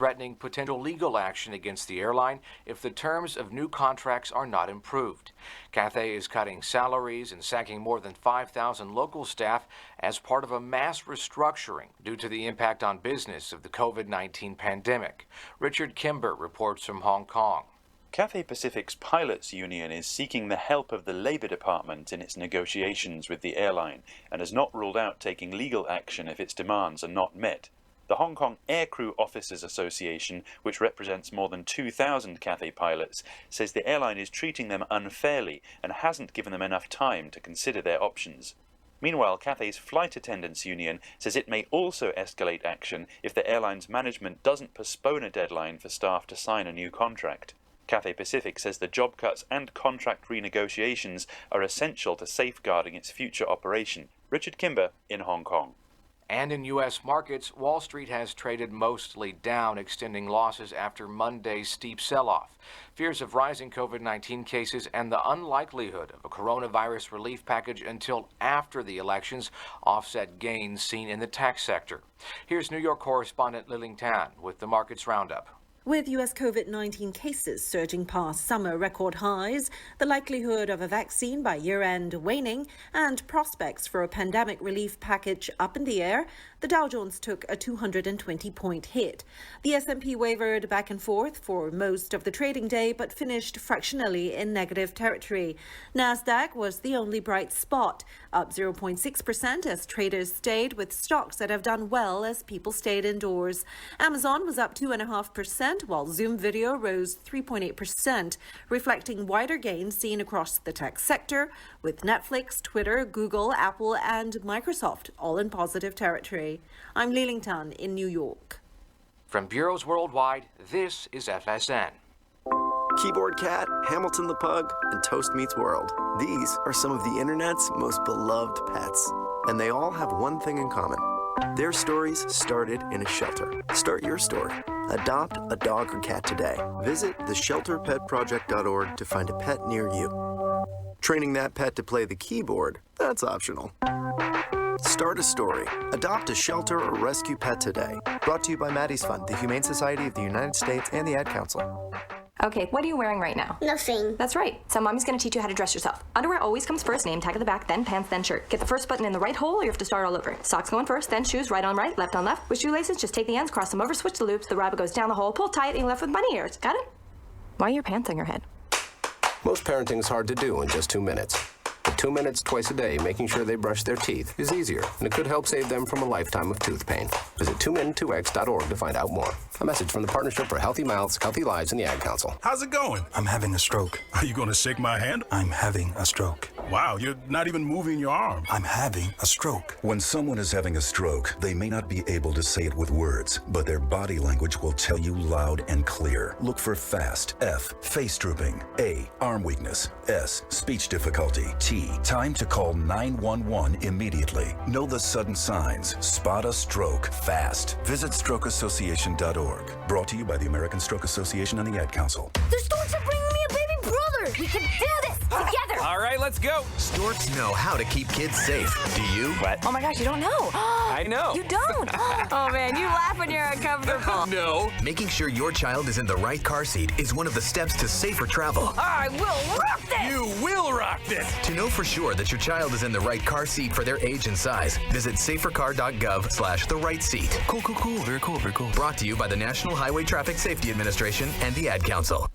threatening potential legal action against the airline if the terms of new contracts are not improved. Cathay is cutting salaries and sacking more than 5,000 local staff as part of a mass restructuring due to the impact on business of the COVID-19 pandemic. Richard Kimber reports from Hong Kong. Cathay Pacific's pilots union is seeking the help of the Labour Department in its negotiations with the airline and has not ruled out taking legal action if its demands are not met. The Hong Kong Aircrew Officers Association, which represents more than 2,000 Cathay pilots, says the airline is treating them unfairly and hasn't given them enough time to consider their options. Meanwhile, Cathay's Flight Attendants Union says it may also escalate action if the airline's management doesn't postpone a deadline for staff to sign a new contract. Cathay Pacific says the job cuts and contract renegotiations are essential to safeguarding its future operation. Richard Kimber in Hong Kong. And in U.S. markets, Wall Street has traded mostly down, extending losses after Monday's steep sell-off. Fears of rising COVID-19 cases and the unlikelihood of a coronavirus relief package until after the elections offset gains seen in the tech sector. Here's New York correspondent Liling Tan with the markets roundup. With U.S. COVID-19 cases surging past summer record highs, the likelihood of a vaccine by year-end waning, and prospects for a pandemic relief package up in the air, the Dow Jones took a 220-point hit. The S&P wavered back and forth for most of the trading day, but finished fractionally in negative territory. Nasdaq was the only bright spot, up 0.6% as traders stayed with stocks that have done well as people stayed indoors. Amazon was up 2.5%. While Zoom Video rose 3.8%, reflecting wider gains seen across the tech sector, with Netflix, Twitter, Google, Apple, and Microsoft all in positive territory. I'm Liling Tan in New York. From bureaus worldwide, this is FSN. Keyboard Cat, Hamilton the Pug, and Toast Meets World. These are some of the internet's most beloved pets, and they all have one thing in common. Their stories started in a shelter. Start your story. Adopt a dog or cat today. Visit theshelterpetproject.org to find a pet near you. Training that pet to play the keyboard, that's optional. Start a story. Adopt a shelter or rescue pet today. Brought to you by Maddie's Fund, the Humane Society of the United States, and the Ad Council. Okay, what are you wearing right now? Nothing. That's right. So mommy's gonna teach you how to dress yourself. Underwear always comes first, name tag at the back, then pants, then shirt. Get the first button in the right hole or you have to start all over. Socks going first, then shoes, right on right, left on left. With shoelaces, just take the ends, cross them over, switch the loops, the rabbit goes down the hole, pull tight, and you're left with bunny ears. Got it? Why are your pants on your head? Most parenting's hard to do in just 2 minutes. But 2 minutes twice a day making sure they brush their teeth is easier, and it could help save them from a lifetime of tooth pain. Visit 2min2x.org to find out more. A message from the Partnership for Healthy Mouths, Healthy Lives, and the Ad Council. How's it going? I'm having a stroke. Are you going to shake my hand? I'm having a stroke. Wow, you're not even moving your arm. I'm having a stroke. When someone is having a stroke, they may not be able to say it with words, but their body language will tell you loud and clear. Look for FAST. F, face drooping. A, arm weakness. S, speech difficulty. T, time to call 911 immediately. Know the sudden signs. Spot a stroke fast. Visit strokeassociation.org. Brought to you by the American Stroke Association and the Ad Council. The Storks are bringing me a baby brother. We can do this together. All right, let's go. Storks know how to keep kids safe. Do you? What? Oh my gosh, you don't know. I know. You don't? Oh man, you laugh when you're uncomfortable. No. Making sure your child is in the right car seat is one of the steps to safer travel. I will rock this. You will rock this. To know for sure that your child is in the right car seat for their age and size, visit safercar.gov/the right seat. Cool. Very cool. Brought to you by the National Highway Traffic Safety Administration and the Ad Council.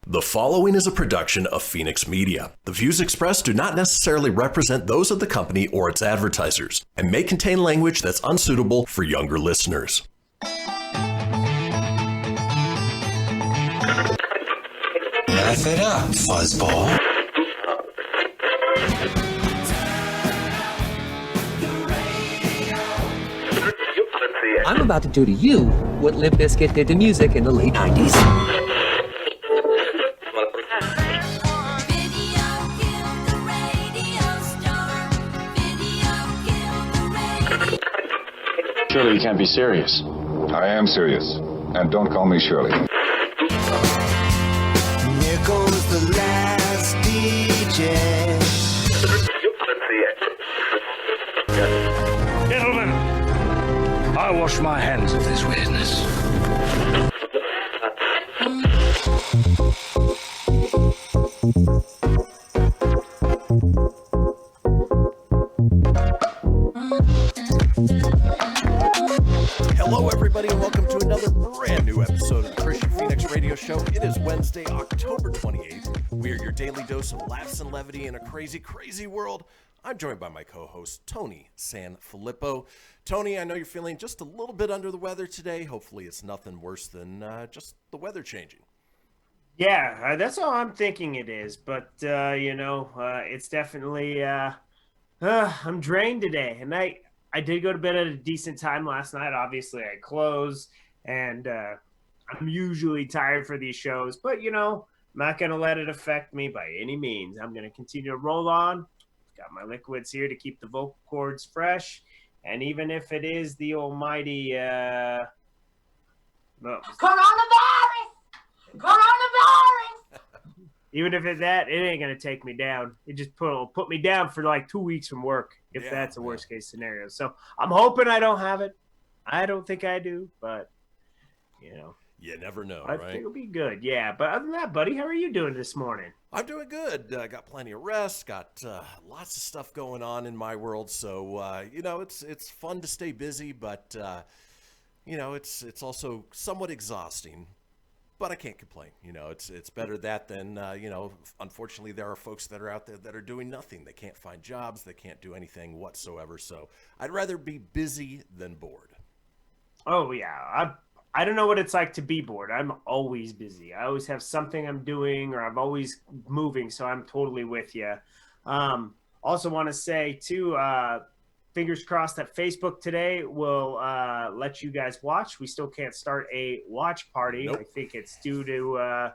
The following is a production of Fenix Media. The views expressed do not necessarily represent those of the company or its advertisers and may contain language that's unsuitable for younger listeners. Laugh it up, fuzzball. I'm about to do to you what Limp Bizkit did to music in the late 90s. Surely you can't be serious. I am serious. And don't call me Shirley. Here goes the last DJ. Gentlemen, I wash my hands of this weirdness. Hello, everybody, and welcome to another brand new episode of the Kristian Fenix Radio Show. It is Wednesday, October 28th. We are your daily dose of laughs and levity in a crazy, crazy world. I'm joined by my co-host, Tony Sanfilippo. Tony, I know you're feeling just a little bit under the weather today. Hopefully it's nothing worse than just the weather changing. Yeah, that's all I'm thinking it is. But, it's definitely, I'm drained today. And I did go to bed at a decent time last night. Obviously, I closed, and I'm usually tired for these shows. But, I'm not going to let it affect me by any means. I'm going to continue to roll on. Got my liquids here to keep the vocal cords fresh. And even if it is the almighty Coronavirus! Even if it's that, it ain't going to take me down. It just put me down for like 2 weeks from work, if that's a worst case scenario. So I'm hoping I don't have it. I don't think I do, but, You never know, I right? think it'll be good. Yeah, but other than that, buddy, how are you doing this morning? I'm doing good. Got plenty of rest. Got lots of stuff going on in my world. So, it's fun to stay busy, but, it's also somewhat exhausting. But I can't complain. It's better that than, unfortunately there are folks that are out there that are doing nothing. They can't find jobs. They can't do anything whatsoever. So I'd rather be busy than bored. Oh, yeah. I don't know what it's like to be bored. I'm always busy. I always have something I'm doing, or I'm always moving. So I'm totally with you. Also want to say, too, fingers crossed that Facebook today will let you guys watch. We still can't start a watch party. Nope. I think it's due to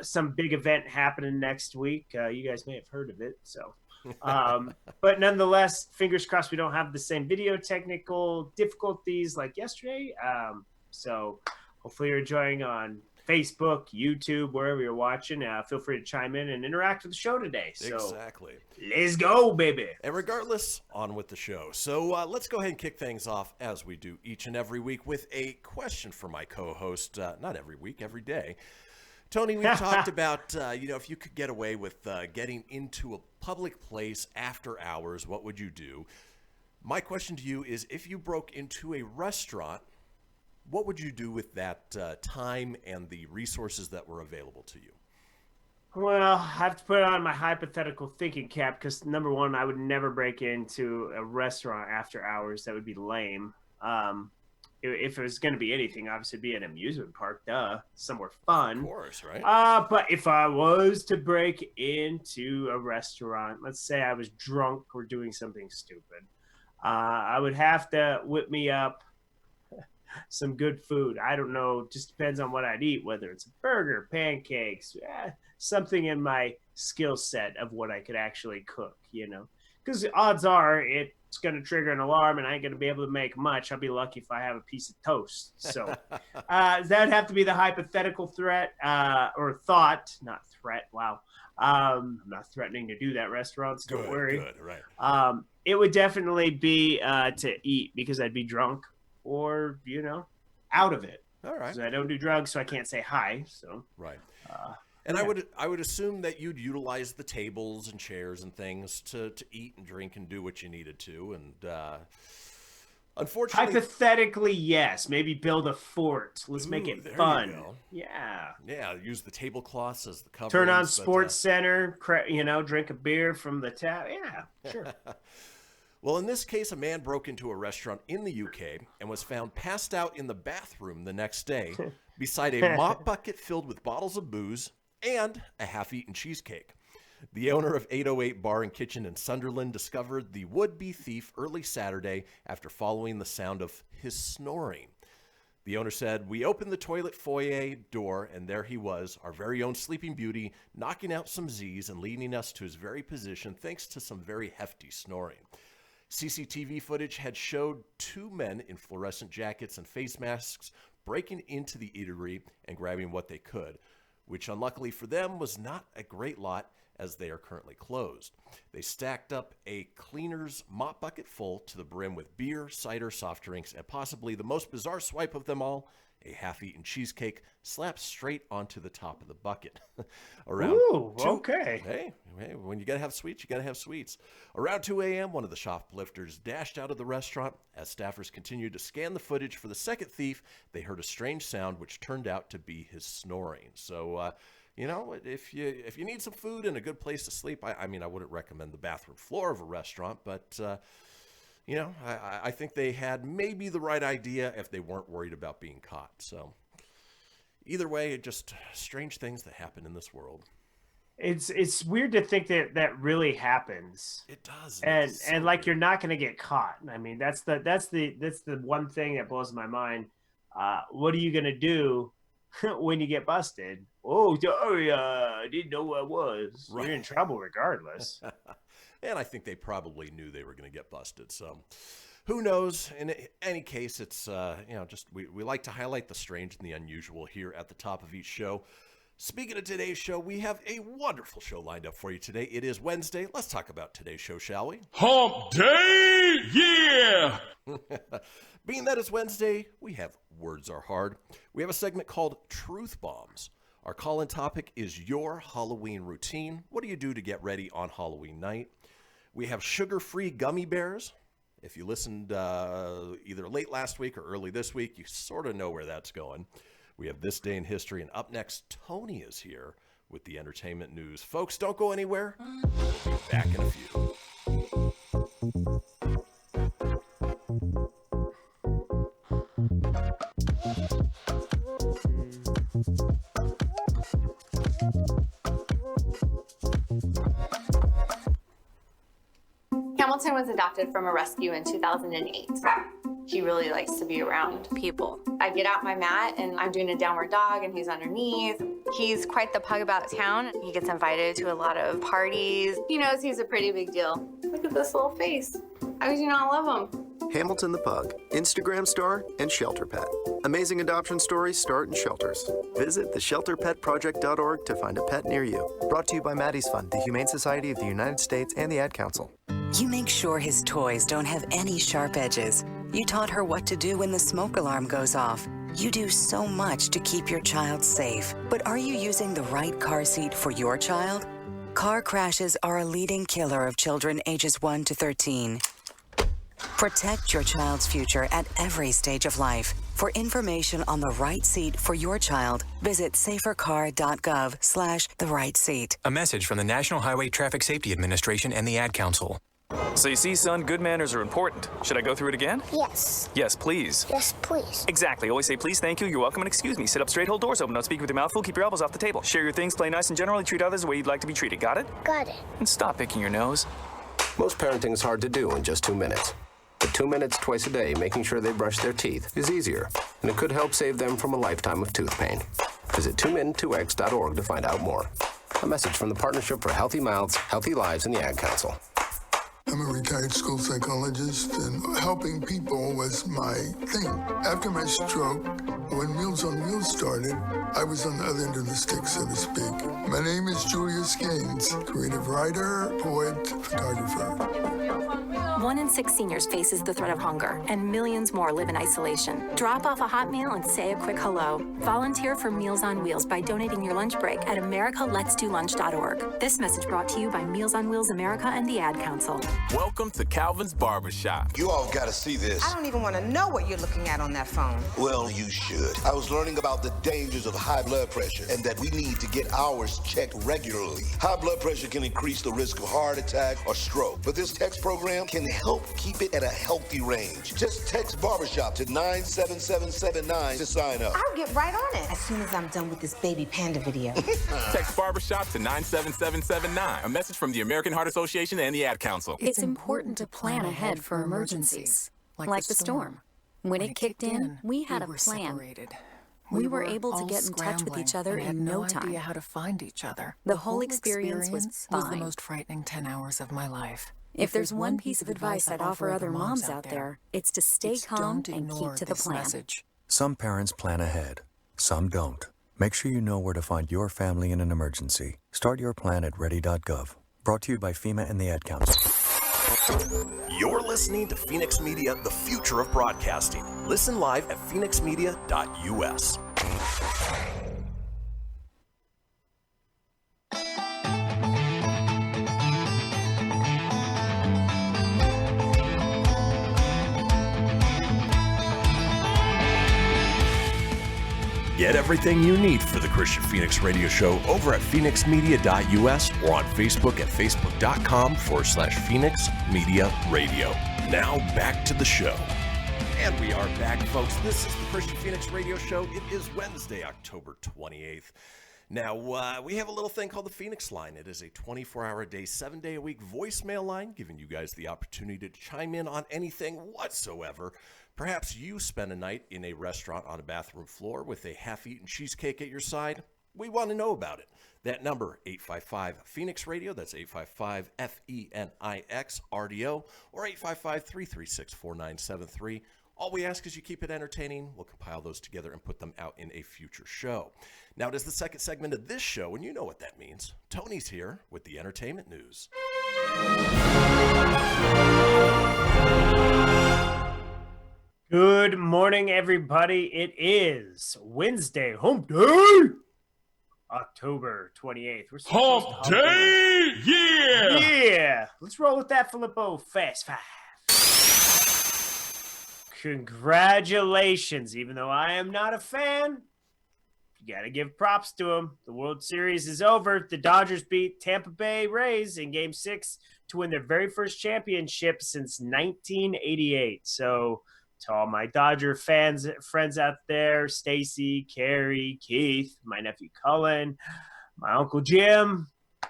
some big event happening next week. You guys may have heard of it. So, but nonetheless, fingers crossed we don't have the same video technical difficulties like yesterday. So hopefully you're enjoying on Facebook, YouTube, wherever you're watching. Feel free to chime in and interact with the show today. So Exactly. Let's go, baby. And regardless, on with the show. So let's go ahead and kick things off, as we do each and every week, with a question for my co-host. Not every week, every day. Tony, we talked about, if you could get away with getting into a public place after hours, what would you do? My question to you is, if you broke into a restaurant, what would you do with that time and the resources that were available to you? Well, I have to put on my hypothetical thinking cap because, number one, I would never break into a restaurant after hours. That would be lame. If it was going to be anything, obviously it'd be an amusement park, somewhere fun. Of course, right? But if I was to break into a restaurant, let's say I was drunk or doing something stupid, I would have to whip me up some good food. I don't know, just depends on what I'd eat, whether it's a burger, pancakes, something in my skill set of what I could actually cook, because odds are it's going to trigger an alarm and I ain't going to be able to make much. I'll be lucky if I have a piece of toast. So that'd have to be the hypothetical threat or thought, not threat. Wow. I'm not threatening to do that, restaurants. Don't worry. Good, right. It would definitely be to eat because I'd be drunk. Or, out of it. All right. So I don't do drugs, so I can't say hi. So right. And I would assume that you'd utilize the tables and chairs and things to eat and drink and do what you needed to. And unfortunately, hypothetically, yes. Maybe build a fort. Let's make it fun. Yeah. Yeah. Use the tablecloths as the coverings. Turn on Sports Center. Drink a beer from the tap. Yeah. Sure. Well, in this case, a man broke into a restaurant in the UK and was found passed out in the bathroom the next day beside a mop bucket filled with bottles of booze and a half-eaten cheesecake. The owner of 808 Bar and Kitchen in Sunderland discovered the would-be thief early Saturday after following the sound of his snoring. The owner said, "We opened the toilet foyer door, and there he was, our very own Sleeping Beauty, knocking out some Z's and leading us to his very position thanks to some very hefty snoring." CCTV footage had showed two men in fluorescent jackets and face masks breaking into the eatery and grabbing what they could, which unluckily for them was not a great lot, as they are currently closed. They stacked up a cleaner's mop bucket full to the brim with beer, cider, soft drinks, and possibly the most bizarre swipe of them all, a half-eaten cheesecake slapped straight onto the top of the bucket. Okay. Hey, when you gotta have sweets, you gotta have sweets. Around 2 a.m., one of the shoplifters dashed out of the restaurant. As staffers continued to scan the footage for the second thief, they heard a strange sound, which turned out to be his snoring. So, if you need some food and a good place to sleep, I wouldn't recommend the bathroom floor of a restaurant, but I think they had maybe the right idea if they weren't worried about being caught. So either way, just strange things that happen in this world. It's weird to think that really happens. It does. And like you're not going to get caught. I mean, that's the one thing that blows my mind. What are you going to do when you get busted? Oh, sorry, I didn't know who I was. Right. You're in trouble regardless. And I think they probably knew they were going to get busted. So who knows? In any case, it's, we like to highlight the strange and the unusual here at the top of each show. Speaking of today's show, we have a wonderful show lined up for you today. It is Wednesday. Let's talk about today's show, shall we? Hump Day! Yeah! Being that it's Wednesday, we have Words Are Hard. We have a segment called Truth Bombs. Our call-in topic is your Halloween routine. What do you do to get ready on Halloween night? We have sugar-free gummy bears. If you listened either late last week or early this week, you sort of know where that's going. We have This Day in History, and up next, Tony is here with the entertainment news. Folks, don't go anywhere. We'll be back in a few. Hamilton was adopted from a rescue in 2008. He really likes to be around people. I get out my mat and I'm doing a downward dog and he's underneath. He's quite the pug about town. He gets invited to a lot of parties. He knows he's a pretty big deal. Look at this little face. How could you not love him? Hamilton the Pug, Instagram star and shelter pet. Amazing adoption stories start in shelters. Visit theshelterpetproject.org to find a pet near you. Brought to you by Maddie's Fund, the Humane Society of the United States, and the Ad Council. You make sure his toys don't have any sharp edges. You taught her what to do when the smoke alarm goes off. You do so much to keep your child safe. But are you using the right car seat for your child? Car crashes are a leading killer of children ages 1 to 13. Protect your child's future at every stage of life. For information on the right seat for your child, visit safercar.gov/the-right-seat. A message from the National Highway Traffic Safety Administration and the Ad Council. So you see, son, good manners are important. Should I go through it again? Yes. Yes, please. Yes, please. Exactly. Always say please, thank you, you're welcome, and excuse me. Sit up straight, hold doors open, don't speak with your mouth full, keep your elbows off the table. Share your things, play nice, and generally treat others the way you'd like to be treated. Got it? Got it. And stop picking your nose. Most parenting is hard to do in just 2 minutes. But 2 minutes twice a day making sure they brush their teeth is easier, and it could help save them from a lifetime of tooth pain. Visit 2min2x.org to find out more. A message from the Partnership for Healthy Mouths, Healthy Lives, and the Ad Council. I'm a retired school psychologist, and helping people was my thing. After my stroke, when Meals on Wheels started, I was on the other end of the stick, so to speak. My name is Julius Gaines, creative writer, poet, photographer. 1 in 6 seniors faces the threat of hunger, and millions more live in isolation. Drop off a hot meal and say a quick hello. Volunteer for Meals on Wheels by donating your lunch break at americaletsdolunch.org. This message brought to you by Meals on Wheels America and the Ad Council. Welcome to Calvin's Barbershop. You all gotta see this. I don't even want to know what you're looking at on that phone. Well, you should. I was learning about the dangers of high blood pressure and that we need to get ours checked regularly. High blood pressure can increase the risk of heart attack or stroke, but this text program can help keep it at a healthy range. Just text Barbershop to 97779 to sign up. I'll get right on it as soon as I'm done with this baby panda video. Text Barbershop to 97779. A message from the American Heart Association and the Ad Council. It's important to plan ahead for emergencies, like the storm. When it kicked in, we had a plan. Separated. We were able to get in touch with each other in no time. I had no idea how to find each other. The whole experience was fine. the most frightening 10 hours of my life. If there's one piece of advice I'd offer other moms out there, it's to stay calm and keep to the plan. Message. Some parents plan ahead, some don't. Make sure you know where to find your family in an emergency. Start your plan at ready.gov. Brought to you by FEMA and the Ad Council. You're listening to Fenix Media, the future of broadcasting. Listen live at phoenixmedia.us. Get everything you need for the Kristian Fenix radio show over at phoenixmedia.us or on Facebook at facebook.com/Fenix Media Radio. Now back to the show. And we are back, folks. This is the Kristian Fenix radio show. It is Wednesday, October 28th. Now, we have a little thing called the Fenix Line. It is a 24-hour-a-day, 7-day-a-week voicemail line, giving you guys the opportunity to chime in on anything whatsoever. Perhaps you spend a night in a restaurant on a bathroom floor with a half-eaten cheesecake at your side. We want to know about it. That number, 855-FENIX-RADIO. That's 855-FENIX-RDO or 855-336-4973. All we ask is you keep it entertaining. We'll compile those together and put them out in a future show. Now, it is the second segment of this show, and you know what that means. Tony's here with the entertainment news. Good morning, everybody. It is Wednesday, hump day, October 28th. We're Hump day, yeah! Yeah! Let's roll with that, Filippo. Fast five. Congratulations. Even though I am not a fan, you got to give props to them. The World Series is over. The Dodgers beat Tampa Bay Rays in Game 6 to win their very first championship since 1988. So, to all my Dodger friends out there, Stacy, Carrie, Keith, my nephew Cullen, my Uncle Jim. If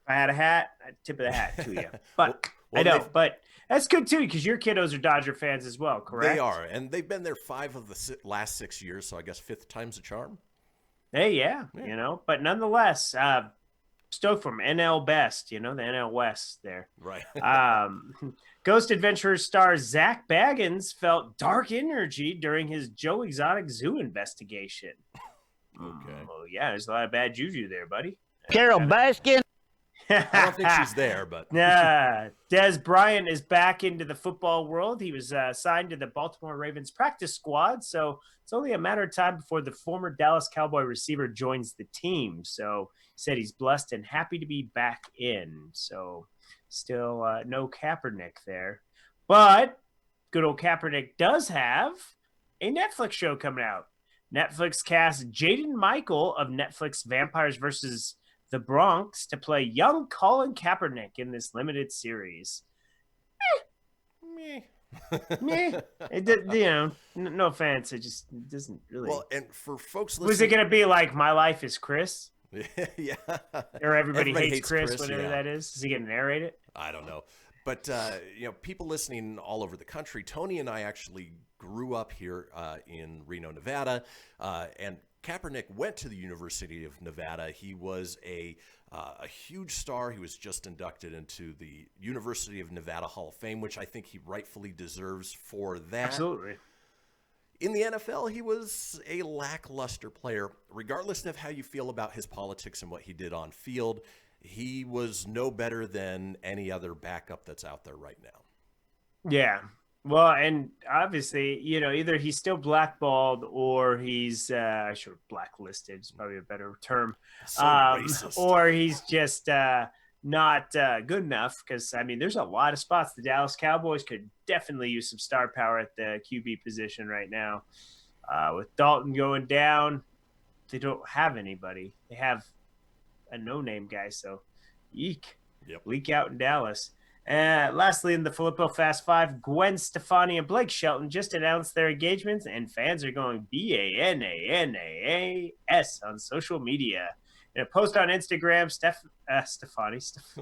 I had a hat, I'd tip of the hat to you. But I know, but that's good too, because your kiddos are Dodger fans as well, correct? They are, and they've been there 5 of the last 6 years, so I guess 5th time's a charm. Hey, yeah, you know, but nonetheless, stoked from NL Best, you know, the NL West there. Right. Ghost Adventurer star Zach Baggins felt dark energy during his Joe Exotic Zoo investigation. Okay. Oh, yeah, there's a lot of bad juju there, buddy. Carol Baskin. I don't think she's there, but Des Bryant is back into the football world. He was signed to the Baltimore Ravens practice squad, so it's only a matter of time before the former Dallas Cowboy receiver joins the team. So he said he's blessed and happy to be back in. So still no Kaepernick there, but good old Kaepernick does have a Netflix show coming out. Netflix cast Jaden Michael of Netflix Vampires vs. the Bronx to play young Colin Kaepernick in this limited series. Meh. It did, you know, no offense. It just doesn't really. Well, and for folks listening, was it going to be like My Life is Chris? Yeah. Or Everybody Hates Chris, whatever yeah. that is. Is he going to narrate it? I don't know. But, you know, people listening all over the country, Tony and I actually grew up here in Reno, Nevada, and Kaepernick went to the University of Nevada. He was a huge star. He was just inducted into the University of Nevada Hall of Fame, which I think he rightfully deserves for that. Absolutely. In the NFL, he was a lackluster player. Regardless of how you feel about his politics and what he did on field, he was no better than any other backup that's out there right now. Yeah. Well, and obviously, you know, either he's still blackballed or he's blacklisted is probably a better term. So racist. Or he's just not good enough, because, I mean, there's a lot of spots. The Dallas Cowboys could definitely use some star power at the QB position right now. With Dalton going down, they don't have anybody. They have a no-name guy, so eek. Yep. Leak out in Dallas. Lastly, in the Filippo Fast Five, Gwen Stefani and Blake Shelton just announced their engagements, and fans are going BANANAAS on social media. In a post on Instagram,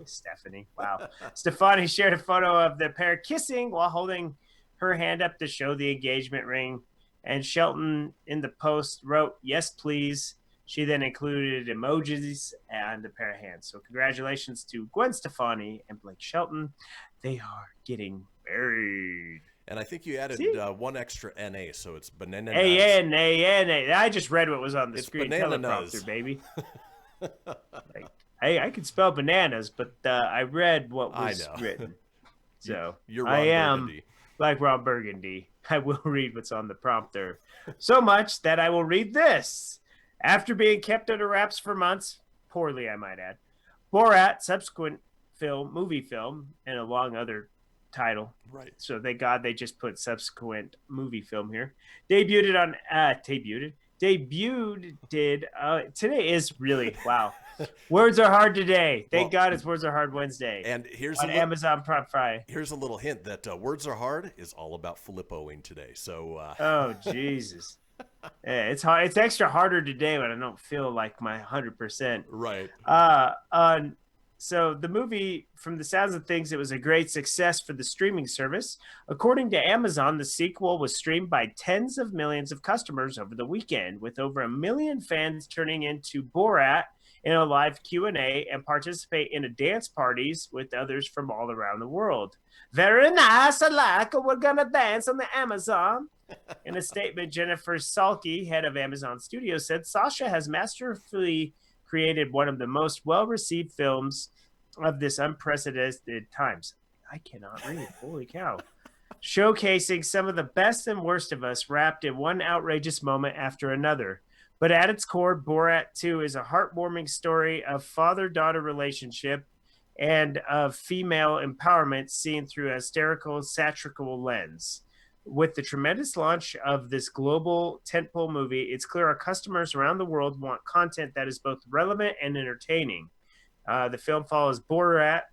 Stephanie, wow. Stefani shared a photo of the pair kissing while holding her hand up to show the engagement ring. And Shelton in the post wrote, "Yes, please." She then included emojis and a pair of hands. So congratulations to Gwen Stefani and Blake Shelton. They are getting married. And I think you added one extra NA, so it's banana. A-N-A-N-A. I just read what was on the screen. Banana teleprompter, baby. I could spell bananas, but I read what was written. So you're Ron I am Burgundy. like Ron Burgundy. I will read what's on the prompter. So much that I will read this. After being kept under wraps for months, poorly I might add, Borat, subsequent movie film, and a long other title. Right. So thank God they just put subsequent movie film here. Debuted today is really wow. Words are hard today. Thank God it's Words Are Hard Wednesday. And here's on Amazon Prime Friday. Here's a little hint that Words Are Hard is all about Filippoing today. So oh Jesus. Yeah, it's hard. It's extra harder today when I don't feel like my 100%. Right. So the movie, from the sounds of things, it was a great success for the streaming service. According to Amazon, the sequel was streamed by tens of millions of customers over the weekend, with over 1 million fans turning into Borat in a live Q&A and participate in dance parties with others from all around the world. Very nice. I like it. We're going to dance on the Amazon. In a statement, Jennifer Salke, head of Amazon Studios, said Sasha has masterfully created one of the most well-received films of this unprecedented times. I cannot read. Holy cow. Showcasing some of the best and worst of us wrapped in one outrageous moment after another. But at its core, Borat 2 is a heartwarming story of father-daughter relationship and of female empowerment seen through a hysterical, satirical lens. With the tremendous launch of this global tentpole movie, it's clear our customers around the world want content that is both relevant and entertaining. The film follows Borat,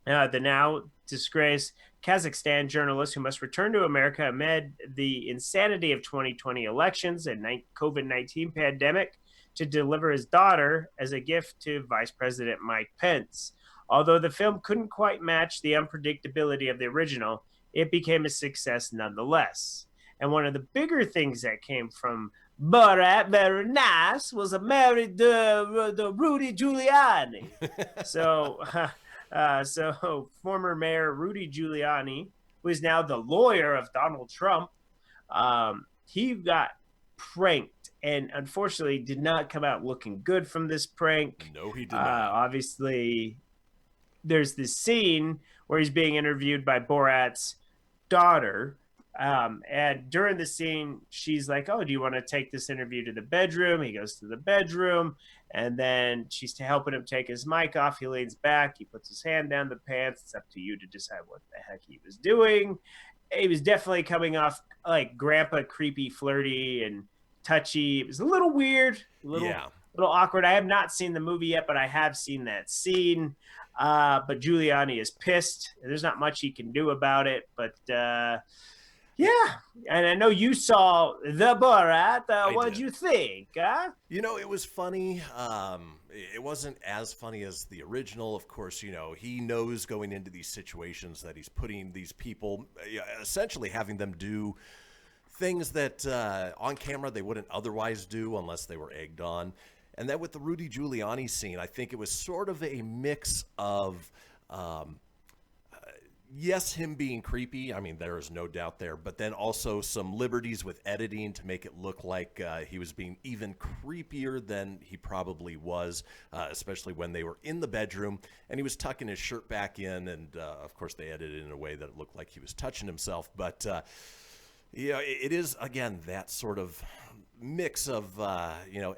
the now disgraced Kazakhstan journalist who must return to America amid the insanity of 2020 elections and COVID-19 pandemic to deliver his daughter as a gift to Vice President Mike Pence. Although the film couldn't quite match the unpredictability of the original, it became a success nonetheless. And one of the bigger things that came from Borat, very nice, was a married the Rudy Giuliani. So former Mayor Rudy Giuliani, who is now the lawyer of Donald Trump, he got pranked and unfortunately did not come out looking good from this prank. No, he did not. Obviously, there's this scene where he's being interviewed by Borat's daughter. And during the scene, she's like, oh, do you want to take this interview to the bedroom? He goes to the bedroom, and then she's helping him take his mic off. He leans back. He puts his hand down the pants. It's up to you to decide what the heck he was doing. He was definitely coming off like grandpa, creepy, flirty, and touchy. It was a little weird, a little awkward. I have not seen the movie yet, but I have seen that scene. But Giuliani is pissed. There's not much he can do about it. But yeah, and I know you saw the Borat. What'd you think? Huh? You know, it was funny. It wasn't as funny as the original. Of course, you know, he knows going into these situations that he's putting these people, essentially having them do things that on camera they wouldn't otherwise do unless they were egged on. And then with the Rudy Giuliani scene, I think it was sort of a mix of, yes, him being creepy. I mean, there is no doubt there. But then also some liberties with editing to make it look like he was being even creepier than he probably was, especially when they were in the bedroom. And he was tucking his shirt back in. And, of course, they edited it in a way that it looked like he was touching himself. But, it is, again, that sort of mix of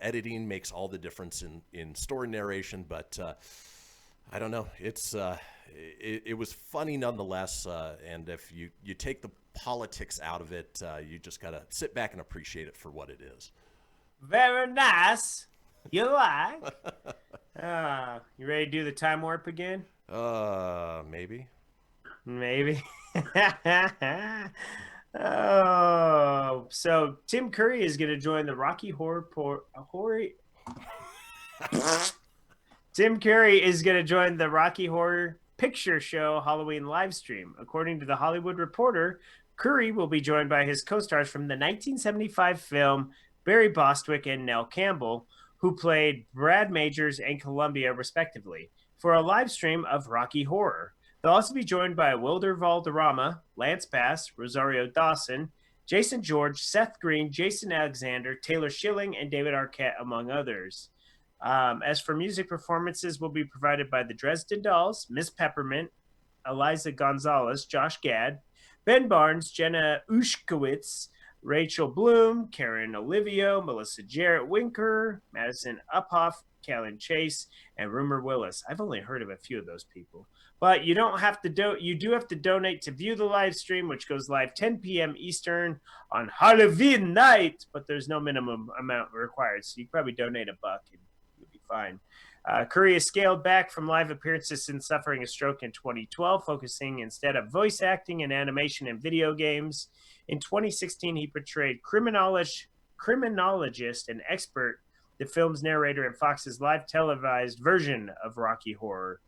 editing makes all the difference in story narration, but I don't know, it was funny nonetheless, and if you take the politics out of it, you just gotta sit back and appreciate it for what it is. Very nice. You like? You ready to do the time warp again? Maybe Oh, so Tim Curry is going to join the Rocky Horror Tim Curry is going to join the Rocky Horror Picture Show Halloween live stream. According to The Hollywood Reporter, Curry will be joined by his co-stars from the 1975 film Barry Bostwick and Nell Campbell, who played Brad Majors and Columbia respectively, for a live stream of Rocky Horror. They'll also be joined by Wilder Valderrama, Lance Bass, Rosario Dawson, Jason George, Seth Green, Jason Alexander, Taylor Schilling, and David Arquette, among others. As for music performances, will be provided by the Dresden Dolls, Miss Peppermint, Eliza Gonzalez, Josh Gad, Ben Barnes, Jenna Ushkowitz, Rachel Bloom, Karen Olivio, Melissa Jarrett Winker, Madison Uphoff, Callan Chase, and Rumor Willis. I've only heard of a few of those people. But you don't have to you do have to donate to view the live stream, which goes live 10 p.m. Eastern on Halloween night, but there's no minimum amount required, so you can probably donate $1 and you'll be fine. Curry has scaled back from live appearances since suffering a stroke in 2012, focusing instead of voice acting and animation in video games. In 2016, he portrayed criminologist and expert, the film's narrator in Fox's live televised version of Rocky Horror.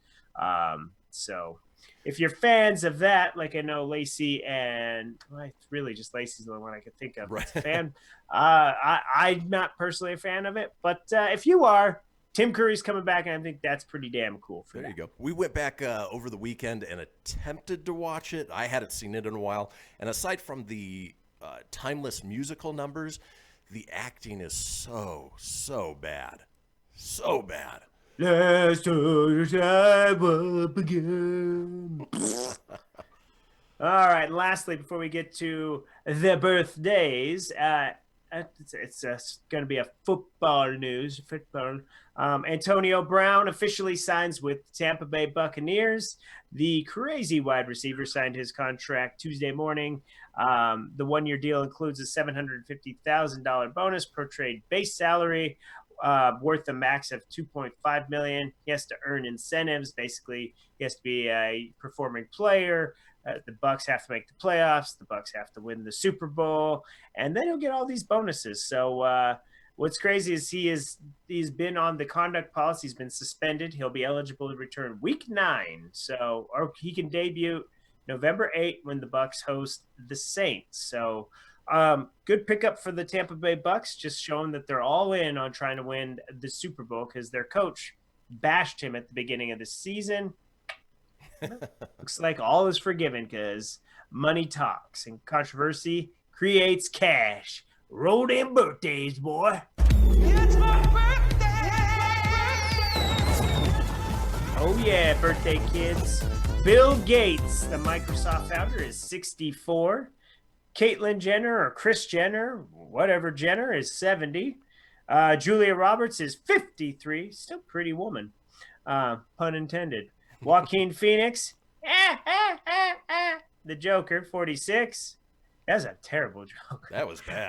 So if you're fans of that, like I know Lacey and it's really just Lacey's the only one I could think of. Right. That's a fan. I'm not personally a fan of it, but if you are, Tim Curry's coming back, and I think that's pretty damn cool. There you go. We went back over the weekend and attempted to watch it. I hadn't seen it in a while. And aside from the timeless musical numbers, the acting is so bad. So bad. Let's time up again. All right, lastly, before we get to the birthdays, it's going to be a football news. Antonio Brown officially signs with Tampa Bay Buccaneers. The crazy wide receiver signed his contract Tuesday morning. The one-year deal includes a $750,000 bonus per trade base salary, worth a max of $2.5 million. He has to earn incentives. Basically, he has to be a performing player. The Bucs have to make the playoffs. The Bucs have to win the Super Bowl, and then he'll get all these bonuses. So what's crazy is he's been on the conduct policy. He's been suspended. He'll be eligible to return Week 9. So, or he can debut November 8 when the Bucs host the Saints. So good pickup for the Tampa Bay Bucs, just showing that they're all in on trying to win the Super Bowl because their coach bashed him at the beginning of the season. Looks like all is forgiven because money talks and controversy creates cash. Roll them birthdays, boy. It's my birthday! Oh, yeah, birthday kids. Bill Gates, the Microsoft founder, is 64. Caitlyn Jenner or Kris Jenner, whatever Jenner, is 70. Julia Roberts is 53. Still pretty woman. Pun intended. Joaquin Phoenix, the Joker, 46. That's a terrible joke. That was bad.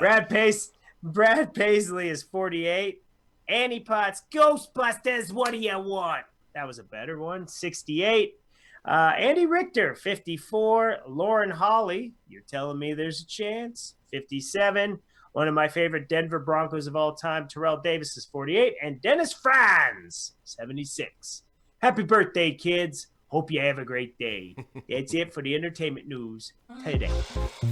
Brad Paisley is 48. Annie Potts, Ghostbusters, what do you want? That was a better one, 68. Andy Richter, 54. Lauren Holly, you're telling me there's a chance, 57. One of my favorite Denver Broncos of all time, Terrell Davis, is 48. And Dennis Franz, 76. Happy birthday, kids. Hope you have a great day. That's it for the entertainment news today.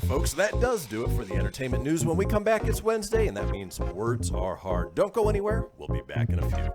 Folks, that does do it for the entertainment news. When we come back, it's Wednesday, and that means words are hard. Don't go anywhere. We'll be back in a few.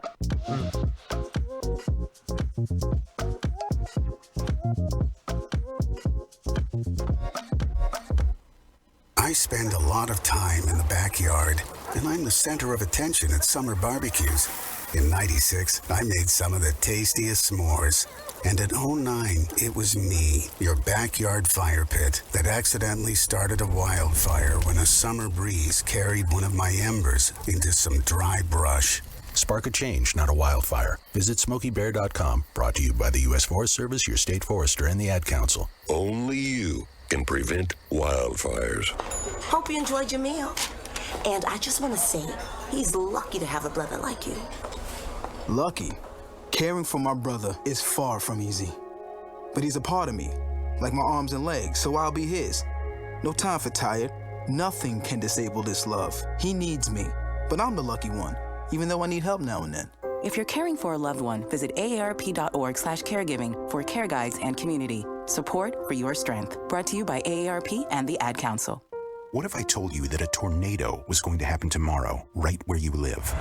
I spend a lot of time in the backyard, and I'm the center of attention at summer barbecues. In '96, I made some of the tastiest s'mores. And in '09, it was me, your backyard fire pit, that accidentally started a wildfire when a summer breeze carried one of my embers into some dry brush. Spark a change, not a wildfire. Visit SmokeyBear.com. Brought to you by the U.S. Forest Service, your state forester, and the Ad Council. Only you can prevent wildfires. Hope you enjoyed your meal. And I just want to say, he's lucky to have a brother like you. Lucky? Caring for my brother is far from easy. But he's a part of me, like my arms and legs, so I'll be his. No time for tired. Nothing can disable this love. He needs me, but I'm the lucky one, even though I need help now and then. If you're caring for a loved one, visit aarp.org/caregiving for care guides and community. Support for your strength. Brought to you by AARP and the Ad Council. What if I told you that a tornado was going to happen tomorrow, right where you live?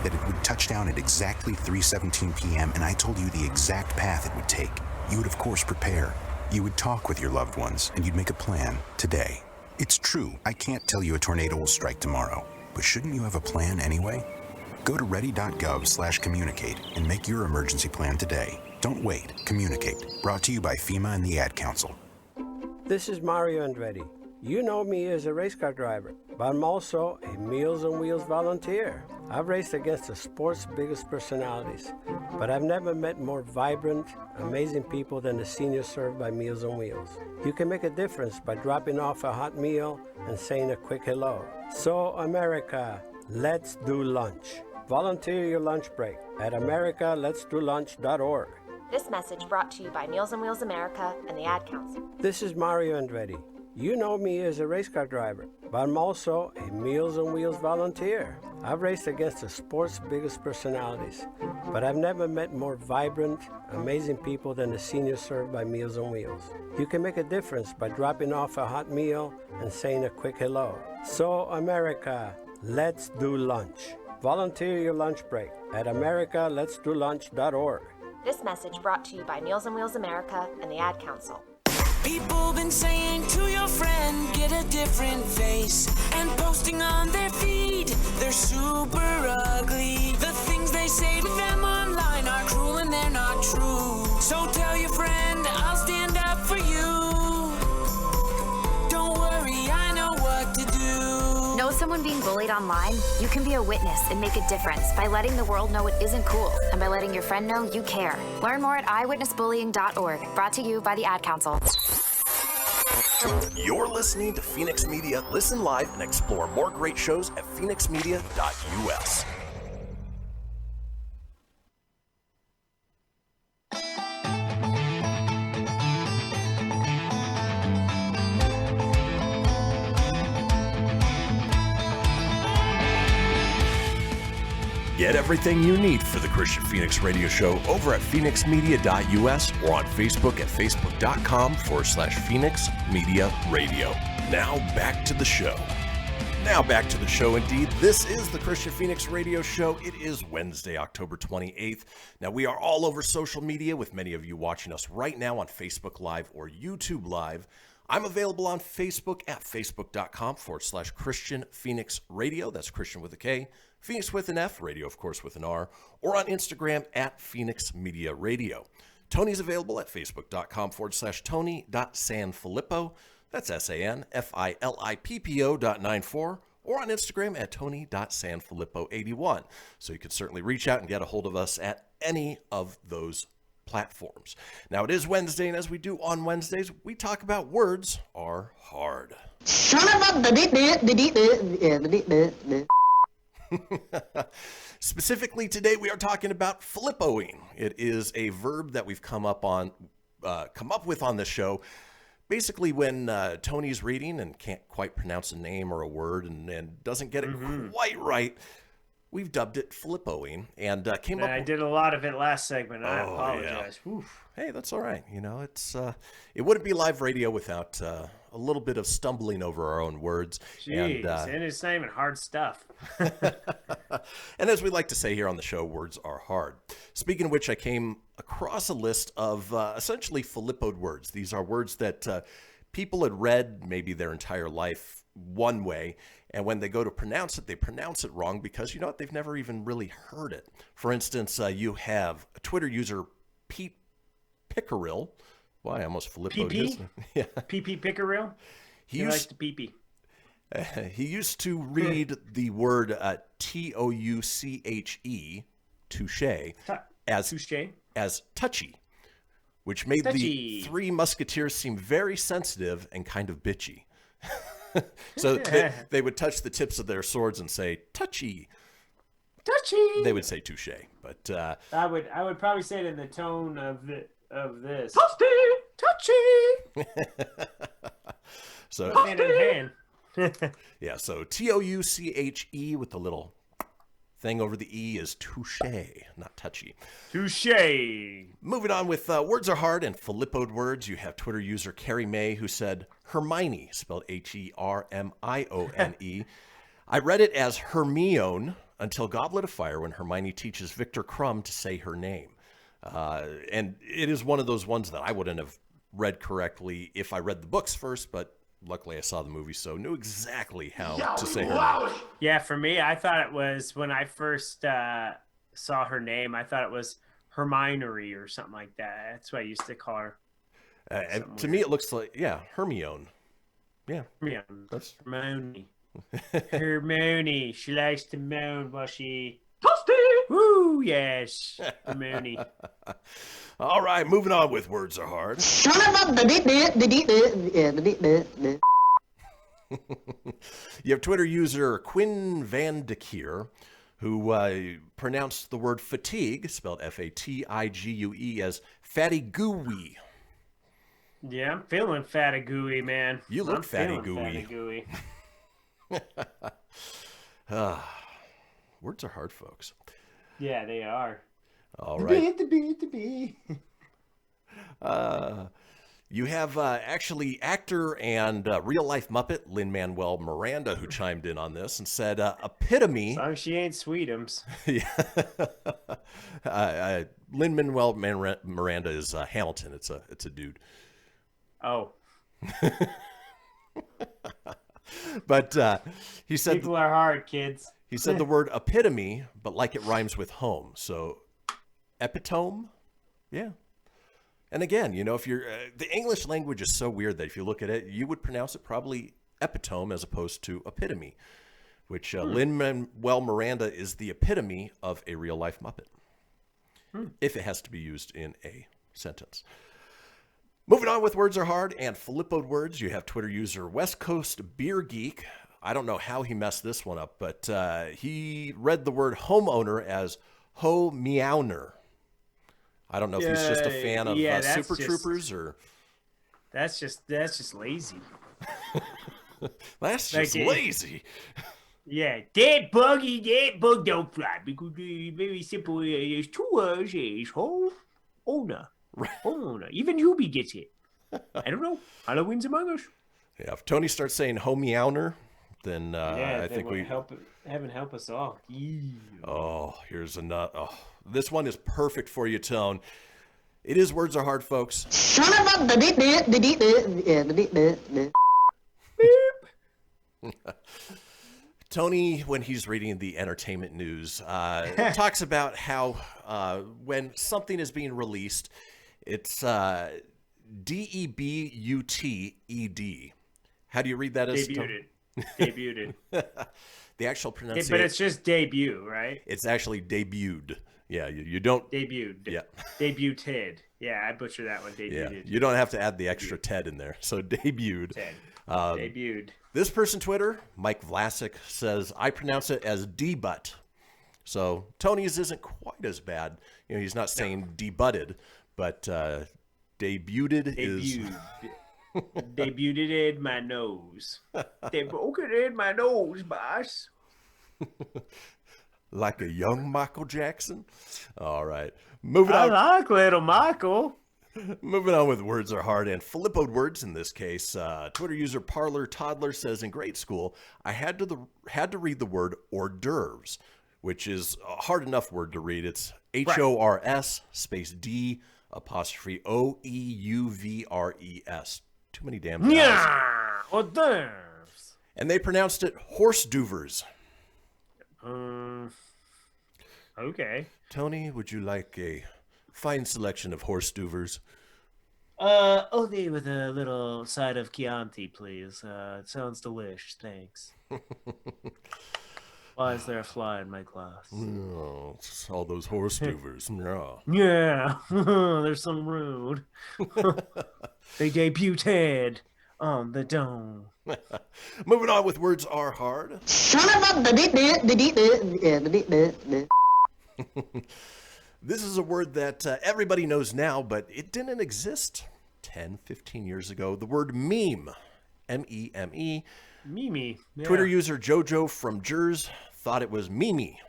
that it would touch down at exactly 3:17 p.m. and I told you the exact path it would take, you would of course prepare. You would talk with your loved ones and you'd make a plan today. It's true, I can't tell you a tornado will strike tomorrow, but shouldn't you have a plan anyway? Go to ready.gov/communicate and make your emergency plan today. Don't wait, communicate. Brought to you by FEMA and the Ad Council. This is Mario Andretti. You know me as a race car driver, but I'm also a Meals on Wheels volunteer. I've raced against the sport's biggest personalities, but I've never met more vibrant, amazing people than the seniors served by Meals on Wheels. You can make a difference by dropping off a hot meal and saying a quick hello. So, America, let's do lunch. Volunteer your lunch break at americaletsdolunch.org. This message brought to you by Meals on Wheels America and the Ad Council. This is Mario Andretti. You know me as a race car driver, but I'm also a Meals on Wheels volunteer. I've raced against the sport's biggest personalities, but I've never met more vibrant, amazing people than the seniors served by Meals on Wheels. You can make a difference by dropping off a hot meal and saying a quick hello. So, America, let's do lunch. Volunteer your lunch break at americaletsdolunch.org. This message brought to you by Meals on Wheels America and the Ad Council. People been saying to your friend, get a different face, and posting on their feed, they're super ugly. The things they say to them online are cruel and they're not true. So tell your friend, I'll stand up for you. Don't worry, I know what to do. Know someone being bullied online? You can be a witness and make a difference by letting the world know it isn't cool and by letting your friend know you care. Learn more at eyewitnessbullying.org. Brought to you by the Ad Council. You're listening to Fenix Media. Listen live and explore more great shows at phoenixmedia.us. Get everything you need for the Kristian Fenix Radio Show over at phoenixmedia.us or on Facebook at facebook.com/Fenix Media Radio. Now back to the show. Indeed. This is the Kristian Fenix Radio Show. It is Wednesday, October 28th. Now, we are all over social media with many of you watching us right now on Facebook Live or YouTube Live. I'm available on Facebook at facebook.com/Kristian Fenix Radio. That's Kristian with a K, Phoenix with an F, radio, of course, with an R, or on Instagram at Fenix Media Radio. Tony's available at facebook.com/Tony.Sanfilippo. That's SANFILIPPO.94, or on Instagram at Tony.Sanfilippo81. So you can certainly reach out and get a hold of us at any of those platforms. Now, it is Wednesday, and as we do on Wednesdays, we talk about words are hard. Son of a... Specifically today, we are talking about flippoing. It is a verb that we've come up with on the show. Basically, when Tony's reading and can't quite pronounce a name or a word and doesn't get it quite right, we've dubbed it flippoing, and came up. I did a lot of it last segment. I apologize. Yeah. Hey, that's all right. You know, it wouldn't be live radio without a little bit of stumbling over our own words. Jeez, and it's not even hard stuff. And as we like to say here on the show, words are hard. Speaking of which, I came across a list of essentially filippoed words. These are words that people had read maybe their entire life one way, and when they go to pronounce it, they pronounce it wrong because, you know what, they've never even really heard it. For instance, you have a Twitter user, Pete Pickerill. Well, I almost filippoed his. Yeah. PP Pickerill? He likes to pee-pee. He used to read the word Touche, touche, as touchy, which made the Three Musketeers seem very sensitive and kind of bitchy. So they would touch the tips of their swords and say, touchy. Touchy. They would say touche, but I would probably say it in the tone of this. Touchy. So hand in hand. Yeah, so Touche with the little thing over the E is touche, not touchy. Touche. Moving on with words are hard and filippoed words. You have Twitter user Carrie May who said Hermione, spelled Hermione. I read it as Hermione, until Goblet of Fire, when Hermione teaches Victor Crumb to say her name. And it is one of those ones that I wouldn't have read correctly if I read the books first, but luckily I saw the movie, so knew exactly how to say her name. Yeah, for me, I thought it was, when I first saw her name, I thought it was Hermione or something like that. That's what I used to call her. And to me, it looks like, Hermione. Yeah. Hermione. That's Hermione. Hermione. She likes to moan while she... Woo, yes. Hermione. All right, moving on with Words Are Hard. You have Twitter user Quinn Van de Keer, who pronounced the word fatigue, spelled F-A-T-I-G-U-E, as fatty gooey. Yeah, I'm feeling fatty gooey, man. You look fatty gooey. Fatty gooey. Words are hard, folks. Yeah, they are. All right. The You have actually actor and real-life Muppet Lin-Manuel Miranda who chimed in on this and said, epitome... As long as she ain't Sweetums. Lin-Manuel Miranda is Hamilton. It's a dude. Oh. But he said... People are hard, kids. He said the word epitome, but like it rhymes with home. So, epitome? Yeah. And again, you know, if you're the English language is so weird that if you look at it, you would pronounce it probably epitome as opposed to epitome, which Lin-Manuel Miranda is the epitome of a real-life Muppet, if it has to be used in a sentence. Moving on with Words Are Hard and Filippoed words, you have Twitter user West Coast Beer Geek. I don't know how he messed this one up, but he read the word homeowner as ho-meowner. I don't know if he's just a fan of Super Troopers or... That's just lazy. That's just lazy. Yeah, that bug don't fly because very simple. There's two words. Is homeowner. Homeowner. Even Hubie gets it. I don't know. Halloween's Among Us. Yeah, if Tony starts saying ho-meowner, then I think we heaven help us all. Oh, here's another. Oh, this one is perfect for you, Tone. It is Words Are Hard, folks. Tony, when he's reading the entertainment news, talks about how when something is being released, it's D-E-B-U-T-E-D. How do you read that as? Debuted. The actual pronunciation. But it's just debut, right? It's actually debuted. Yeah, you don't... Debuted. Yeah. Debuted. Yeah, I butchered that one. Debuted. Yeah, you don't have to add the extra Ted in there. So debuted. Ted. Debuted. This person, Twitter, Mike Vlasic, says, I pronounce it as debut. So Tony's isn't quite as bad. You know, he's not saying debutted, but debuted is... Debuted in my nose. They broke it in my nose, boss. Like a young Michael Jackson? All right. Moving on. I like little Michael. Moving on with Words Are Hard and Filippoed words in this case. Twitter user Parlor Toddler says, in grade school, I had to read the word hors d'oeuvres, which is a hard enough word to read. It's H-O-R-S space D apostrophe O-E-U-V-R-E-S. Too many damn vowels. Yeah, hors d'oeuvres. And they pronounced it horse doovers. Okay. Tony, would you like a fine selection of horse doovers? Only with a little side of Chianti, please. It sounds delish. Thanks. Why is there a fly in my glass? No, it's all those horse doovers. No. Yeah, they're so rude. They debuted on the dome. Moving on with Words Are Hard. This is a word that everybody knows now, but it didn't exist 10, 15 years ago. The word meme. M-E-M-E. Mimi. Yeah. Twitter user Jojo from Jers thought it was Mimi,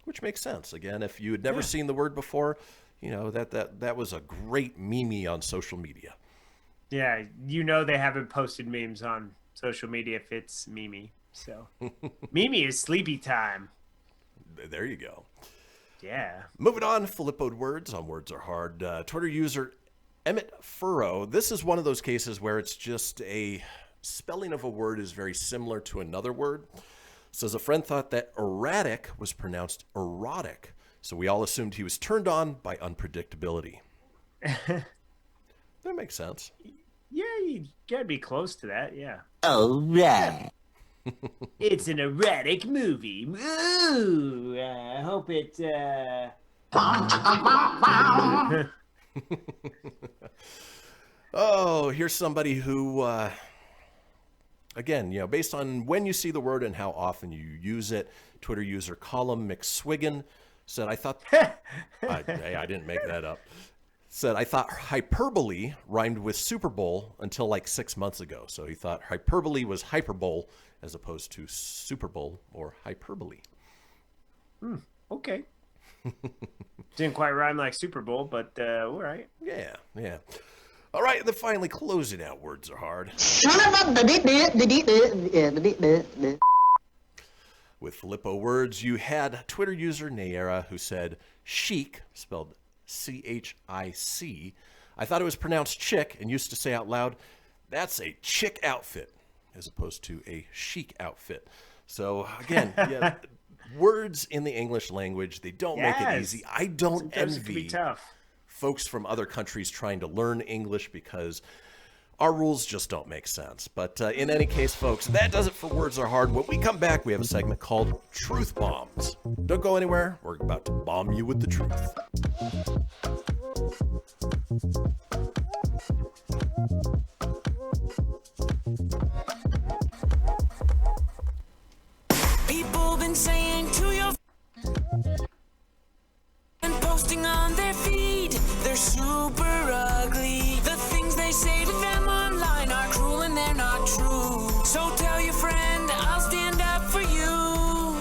which makes sense. Again, if you had never seen the word before, you know, that was a great meme on social media. Yeah, you know they haven't posted memes on social media if it's Mimi. So Mimi is sleepy time. There you go. Yeah. Moving on, Filippoed words on Words Are Hard. Twitter user Emmett Furrow. This is one of those cases where it's just a spelling of a word is very similar to another word. Says a friend thought that erratic was pronounced erotic, so we all assumed he was turned on by unpredictability. That makes sense. Yeah, you gotta be close to that, yeah. Oh, right. It's an erratic movie. Ooh, I hope it, Oh, here's somebody who, again, based on when you see the word and how often you use it, Twitter user Colum McSwiggan said, I thought, I didn't make that up, said, I thought hyperbole rhymed with Super Bowl until like 6 months ago. So he thought hyperbole was hyperbole as opposed to Super Bowl or hyperbole. Okay. Didn't quite rhyme like Super Bowl, but all right. Yeah. All right, and then finally closing out Words Are Hard. With Filippo words, you had Twitter user Nayera who said chic, spelled CHIC. I thought it was pronounced chick and used to say out loud, that's a chick outfit, as opposed to a chic outfit. So again, yeah, words in the English language, they don't make it easy. I don't Sometimes it can be envy tough. folks from other countries trying to learn English because our rules just don't make sense. But in any case, folks, that does it for Words Are Hard. When we come back, we have a segment called Truth Bombs. Don't go anywhere. We're about to bomb you with the truth. People been saying to your and posting on their feed, they're super ugly. The things they say to them online are cruel and they're not true. So tell your friend I'll stand up for you.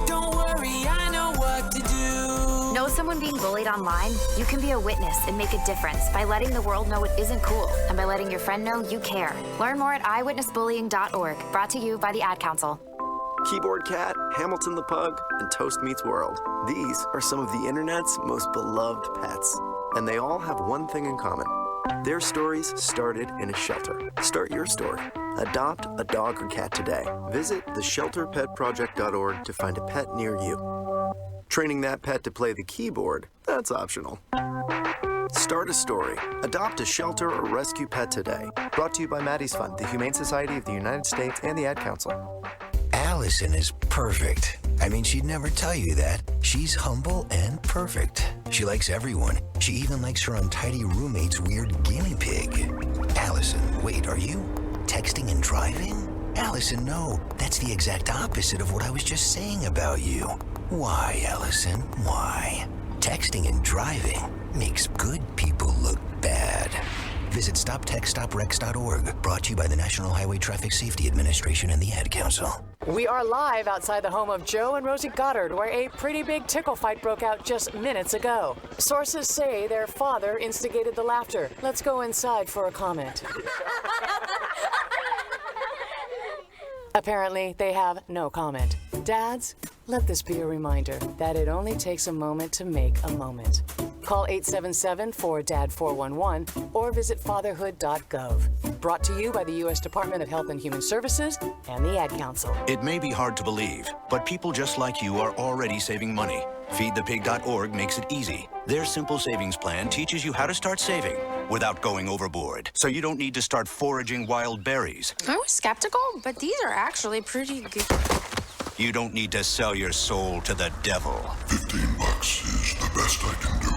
Don't worry, I know what to do. Know someone being bullied online? You can be a witness and make a difference by letting the world know it isn't cool and by letting your friend know you care. Learn more at eyewitnessbullying.org. Brought to you by the Ad Council. Keyboard Cat, Hamilton the Pug, and Toast Meets World. These are some of the internet's most beloved pets. And they all have one thing in common. Their stories started in a shelter. Start your story. Adopt a dog or cat today. Visit theshelterpetproject.org to find a pet near you. Training that pet to play the keyboard, that's optional. Start a story. Adopt a shelter or rescue pet today. Brought to you by Maddie's Fund, the Humane Society of the United States, and the Ad Council. Allison is perfect. I mean, she'd never tell you that. She's humble and perfect. She likes everyone. She even likes her untidy roommate's weird guinea pig. Allison, wait, are you texting and driving? Allison, no. That's the exact opposite of what I was just saying about you. Why, Allison? Why? Texting and driving makes good people look bad. Visit StopTextStopWrecks.org, brought to you by the National Highway Traffic Safety Administration and the Ad Council. We are live outside the home of Joe and Rosie Goddard, where a pretty big tickle fight broke out just minutes ago. Sources say their father instigated the laughter. Let's go inside for a comment. Apparently, they have no comment. Dads, let this be a reminder that it only takes a moment to make a moment. Call 877-4DAD-411 or visit fatherhood.gov. Brought to you by the U.S. Department of Health and Human Services and the Ad Council. It may be hard to believe, but people just like you are already saving money. FeedThePig.org makes it easy. Their simple savings plan teaches you how to start saving without going overboard. So you don't need to start foraging wild berries. I was skeptical, but these are actually pretty good. You don't need to sell your soul to the devil. $15 is the best I can do.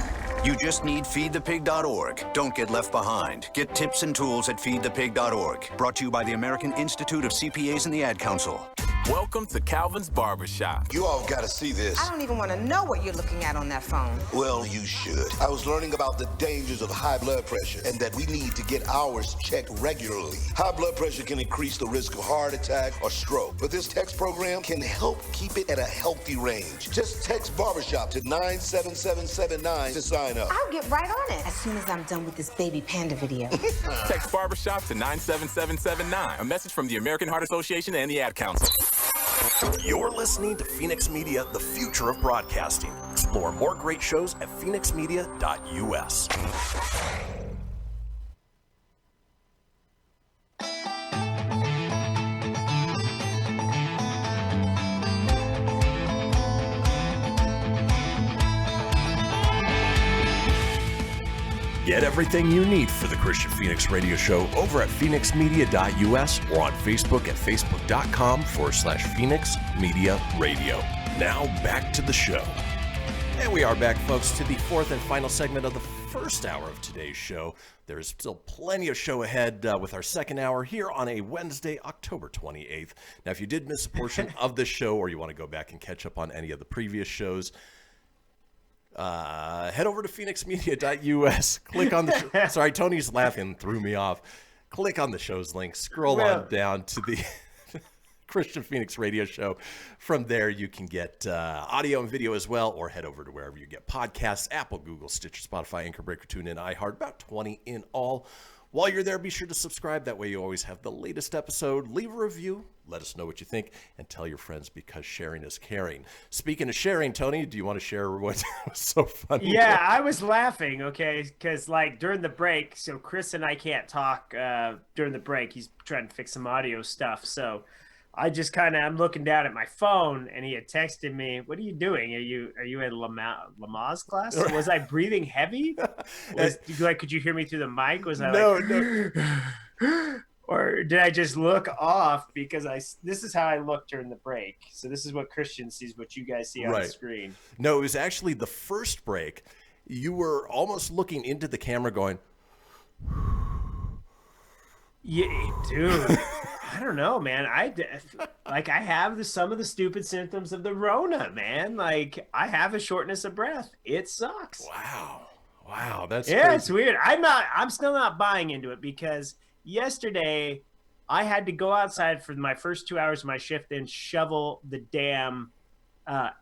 You just need FeedThePig.org. Don't get left behind. Get tips and tools at FeedThePig.org. Brought to you by the American Institute of CPAs and the Ad Council. Welcome to Calvin's Barbershop. You all gotta see this. I don't even want to know what you're looking at on that phone. Well, you should. I was learning about the dangers of high blood pressure and that we need to get ours checked regularly. High blood pressure can increase the risk of heart attack or stroke, but this text program can help keep it at a healthy range. Just text Barbershop to 97779 to sign up. I'll get right on it as soon as I'm done with this baby panda video. Text Barbershop to 97779. A message from the American Heart Association and the Ad Council. You're listening to Fenix Media, the future of broadcasting. Explore more great shows at phoenixmedia.us. Get everything you need for the Kristian Fenix radio show over at phoenixmedia.us or on Facebook at facebook.com/Fenix Media Radio. Now back to the show. And we are back, folks, to the fourth and final segment of the first hour of today's show. There is still plenty of show ahead with our second hour here on a Wednesday, October 28th. Now, if you did miss a portion of this show or you want to go back and catch up on any of the previous shows, head over to phoenixmedia.us. Click on the sorry, Tony's laughing, threw me off. Click on the show's link, scroll on down to the Kristian Fenix radio show. From there, you can get audio and video as well, or head over to wherever you get podcasts: Apple, Google, Stitcher, Spotify, Anchor, Breaker, TuneIn, iHeart, about 20 in all. While you're there, be sure to subscribe. That way you always have the latest episode. Leave a review. Let us know what you think. And tell your friends, because sharing is caring. Speaking of sharing, Tony, do you want to share what was so funny? Yeah, I was laughing, okay, because, like, during the break, so Chris and I can't talk during the break. He's trying to fix some audio stuff. So I just I'm looking down at my phone, and he had texted me, "What are you doing? Are you at Lamaze class? Was I breathing heavy? Could you hear me through the mic? Was I no. Or did I just look off because this is how I look during the break. So this is what Kristian sees, what you guys see on the screen. No, it was actually the first break. You were almost looking into the camera going, yeah, dude. I don't know, man. I have some of the stupid symptoms of the Rona, man. Like, I have a shortness of breath. It sucks. Wow, that's crazy. It's weird. I'm still not buying into it because yesterday I had to go outside for my first 2 hours of my shift and shovel the damn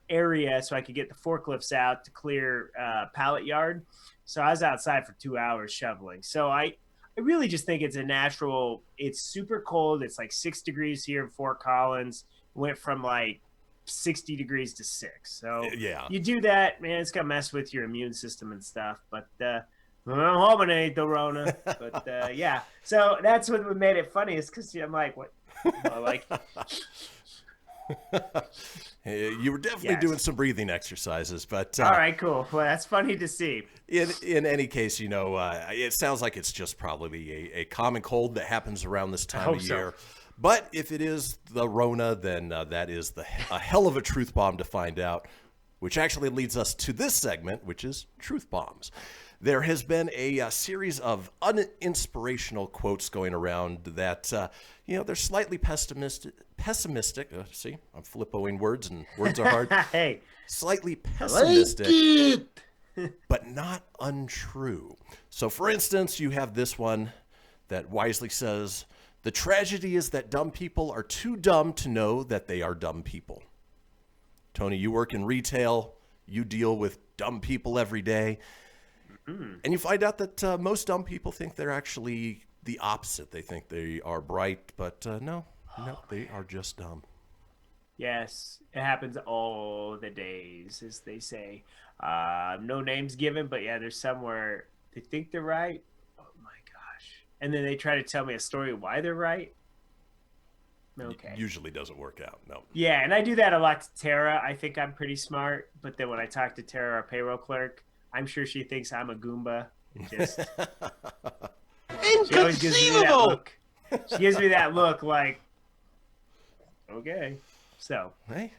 area so I could get the forklifts out to clear pallet yard. So I was outside for 2 hours shoveling. So I really just think it's a natural. It's super cold. It's like 6 degrees here in Fort Collins. Went from like 60 degrees to 6. So yeah, you do that, man, it's gonna mess with your immune system and stuff. But I'm hoping it ain't the Rona. But yeah, so that's what made it funny, is because I'm like, what? Like, you were definitely doing some breathing exercises, but all right, cool. Well, that's funny to see. In any case, it sounds like it's just probably a common cold that happens around this time of year. But if it is the Rona, then that is a hell of a truth bomb to find out, which actually leads us to this segment, which is Truth Bombs. There has been a series of uninspirational quotes going around that, they're slightly pessimistic. See, I'm flippoing words, and words are hard. Hey, slightly pessimistic, but not untrue. So, for instance, you have this one that wisely says, "The tragedy is that dumb people are too dumb to know that they are dumb people." Tony, you work in retail. You deal with dumb people every day. And you find out that most dumb people think they're actually the opposite. They think they are bright, but no, they are just dumb. Yes, it happens all the days, as they say. No names given, but yeah, there's somewhere they think they're right. Oh my gosh. And then they try to tell me a story why they're right. Okay. Usually doesn't work out, no. Yeah, and I do that a lot to Tara. I think I'm pretty smart, but then when I talk to Tara, our payroll clerk, I'm sure she thinks I'm a Goomba. Just she always gives me that look. She gives me that look like, okay. So, hey,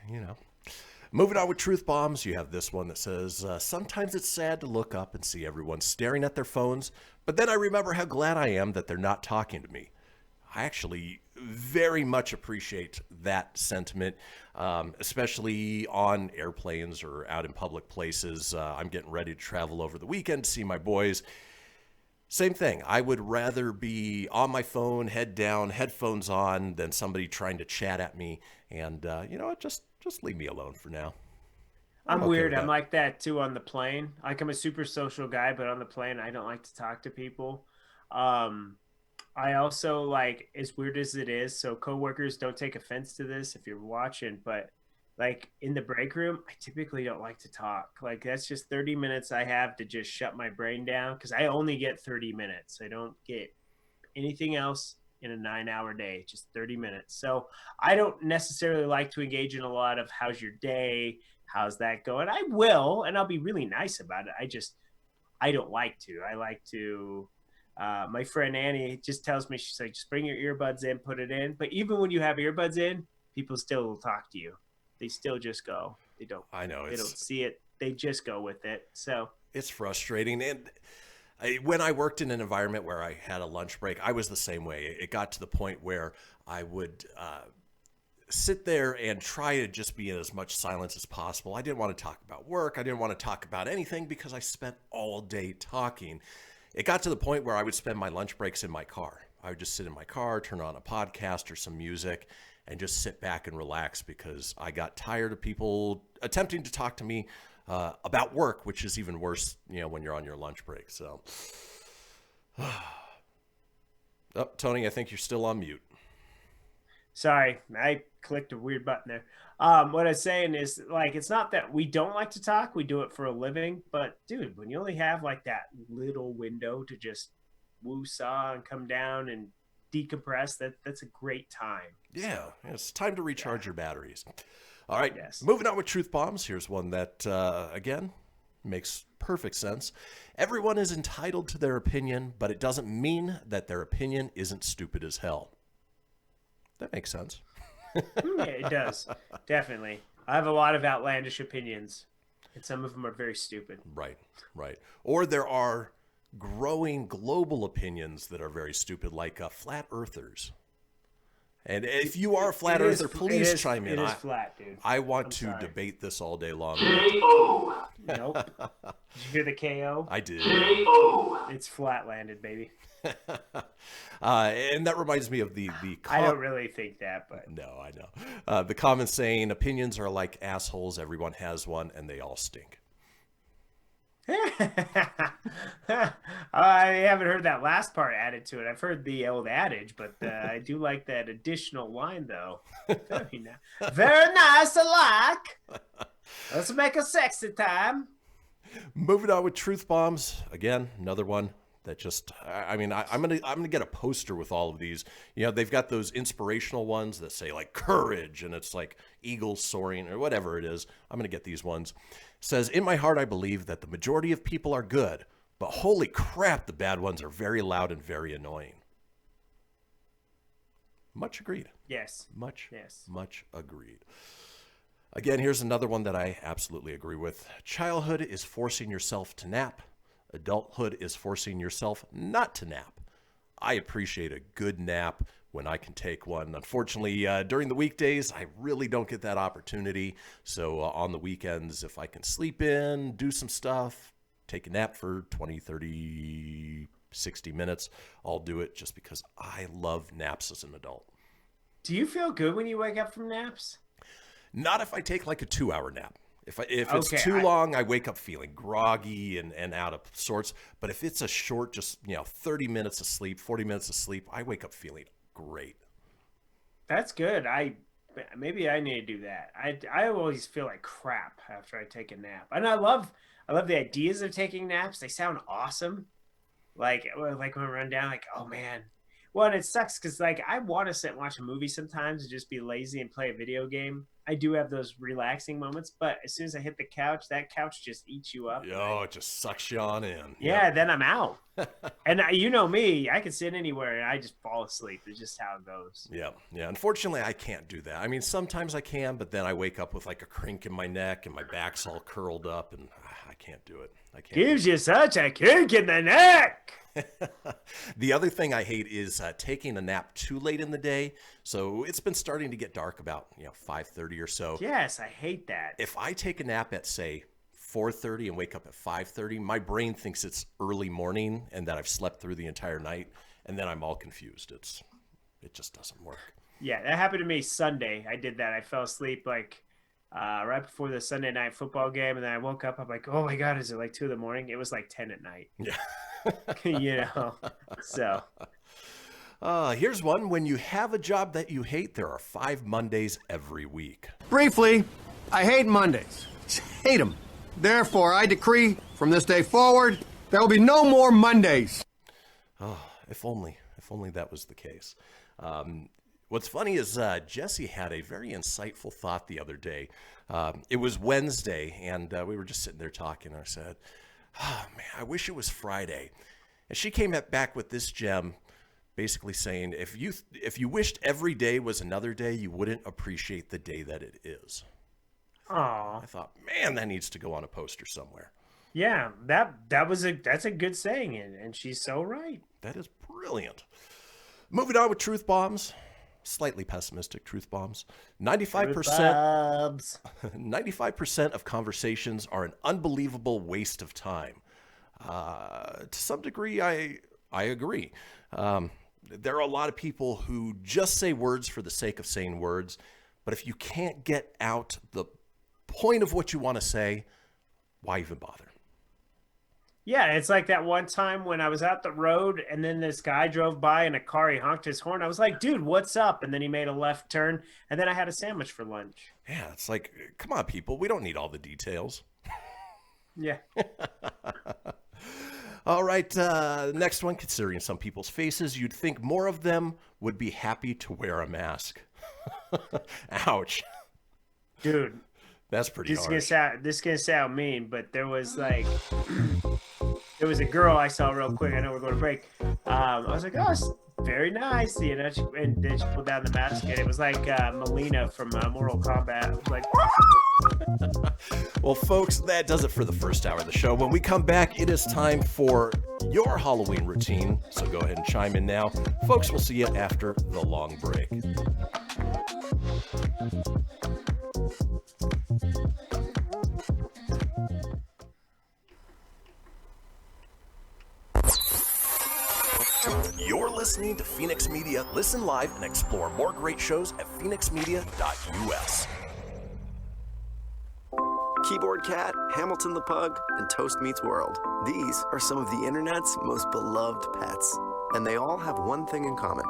Moving on with Truth Bombs, you have this one that says, "Sometimes it's sad to look up and see everyone staring at their phones, but then I remember how glad I am that they're not talking to me." I actually very much appreciate that sentiment, especially on airplanes or out in public places. I'm getting ready to travel over the weekend to see my boys. Same thing. I would rather be on my phone, head down, headphones on, than somebody trying to chat at me. And you know what? Just leave me alone for now. I'm weird. I'm like that too on the plane. Like, I'm a super social guy, but on the plane, I don't like to talk to people. I also like, as weird as it is, so coworkers, don't take offense to this if you're watching, but like in the break room, I typically don't like to talk. Like that's just 30 minutes I have to just shut my brain down because I only get 30 minutes. I don't get anything else in a 9-hour day, just 30 minutes. So I don't necessarily like to engage in a lot of how's your day? How's that going? I will, and I'll be really nice about it. I don't like to. I like to. My friend Annie just tells me, she's like, just bring your earbuds in, put it in. But even when you have earbuds in, people still will talk to you. They still just go. They don't. I know. They don't see it. They just go with it. So it's frustrating. And when I worked in an environment where I had a lunch break, I was the same way. It got to the point where I would sit there and try to just be in as much silence as possible. I didn't want to talk about work. I didn't want to talk about anything because I spent all day talking. It got to the point where I would spend my lunch breaks in my car. I would just sit in my car, turn on a podcast or some music, and just sit back and relax because I got tired of people attempting to talk to me about work, which is even worse, when you're on your lunch break. So, Tony, I think you're still on mute. Sorry, I clicked a weird button there. What I was saying is, like, it's not that we don't like to talk. We do it for a living. But, dude, when you only have, like, that little window to just woo-saw and come down and decompress, that's a great time. Yeah, it's time to recharge your batteries. All right, moving on with Truth Bombs. Here's one that, again, makes perfect sense. Everyone is entitled to their opinion, but it doesn't mean that their opinion isn't stupid as hell. That makes sense. Yeah, it does. Definitely. I have a lot of outlandish opinions, and some of them are very stupid. Right. Or there are growing global opinions that are very stupid, like flat earthers. And if you are a flat earther, please chime in. It is flat, dude. I want to debate this all day long. K.O. Nope. Did you hear the K.O.? I did. K.O. It's flat-landed, baby. And that reminds me of the I don't really think that, but no, I know. The common saying, opinions are like assholes. Everyone has one, and they all stink. I haven't heard that last part added to it. I've heard the old adage, but I do like that additional line, though. Very nice, I like. Let's make a sexy time. Moving on with Truth Bombs. Again, another one that just, I'm gonna get a poster with all of these. They've got those inspirational ones that say like courage, and it's like eagles soaring or whatever it is. I'm gonna get these ones. It says, in my heart, I believe that the majority of people are good, but holy crap, the bad ones are very loud and very annoying. Much agreed. Yes. Much agreed. Again, here's another one that I absolutely agree with. Childhood is forcing yourself to nap. Adulthood is forcing yourself not to nap. I appreciate a good nap when I can take one. Unfortunately, during the weekdays, I really don't get that opportunity. So on the weekends, if I can sleep in, do some stuff, take a nap for 20, 30, 60 minutes, I'll do it just because I love naps as an adult. Do you feel good when you wake up from naps? Not if I take like a 2-hour nap. If it's too long, I wake up feeling groggy and out of sorts. But if it's a short, just 30 minutes of sleep, 40 minutes of sleep, I wake up feeling great. That's good. Maybe I need to do that. I always feel like crap after I take a nap, and I love the ideas of taking naps. They sound awesome. Like when I run down, like, oh man. Well, and it sucks because like I want to sit and watch a movie sometimes and just be lazy and play a video game. I do have those relaxing moments, but as soon as I hit the couch, that couch just eats you up. Oh, it just sucks you on in. Yeah, then I'm out. And you know me, I can sit anywhere and I just fall asleep. It's just how it goes. Yeah. Unfortunately, I can't do that. I mean, sometimes I can, but then I wake up with like a crink in my neck and my back's all curled up, and I can't do it. Gives you such a kick in the neck. The other thing I hate is taking a nap too late in the day. So it's been starting to get dark about 5:30 or so. Yes, I hate that. If I take a nap at say 4:30 and wake up at 5:30, my brain thinks it's early morning and that I've slept through the entire night, and then I'm all confused. It just doesn't work. Yeah, that happened to me Sunday. I did that. I fell asleep like right before the Sunday night football game, and then I woke up. I'm like, oh my god, is it like 2 a.m? It was like 10 at night. Yeah. So Here's one. When you have a job that you hate, there are 5 Mondays every week. Briefly, I hate Mondays. Just hate them. Therefore, I decree from this day forward, there will be no more Mondays. Oh, if only that was the case. What's funny is Jesse had a very insightful thought the other day. It was Wednesday, and we were just sitting there talking. And I said, "Oh man, I wish it was Friday." And she came back with this gem, basically saying, "If you wished every day was another day, you wouldn't appreciate the day that it is." Aw. I thought, man, that needs to go on a poster somewhere. Yeah, that's a good saying, and she's so right. That is brilliant. Moving on with truth bombs. Slightly pessimistic truth bombs. 95% of conversations are an unbelievable waste of time. To some degree, I agree. There are a lot of people who just say words for the sake of saying words, but if you can't get out the point of what you want to say, why even bother? Yeah, it's like that one time when I was out the road and then this guy drove by in a car. He honked his horn. I was like, dude, what's up? And then he made a left turn, and then I had a sandwich for lunch. Yeah, it's like, come on, people. We don't need all the details. Yeah. All right, next one. Considering some people's faces, you'd think more of them would be happy to wear a mask. Ouch. Dude. That's pretty harsh. This is gonna sound mean, but there was a girl I saw real quick. I know we're going to break. I was like, oh, it's very nice, and then she pulled down the mask, and it was like Melina from Mortal Kombat. I was like, well, folks, that does it for the first hour of the show. When we come back, it is time for your Halloween routine. So go ahead and chime in now. Folks, we'll see you after the long break. You're listening to Fenix Media. Listen live and explore more great shows at phoenixmedia.us. Keyboard Cat, Hamilton the Pug, and Toast Meets World. These are some of the internet's most beloved pets, and they all have one thing in common.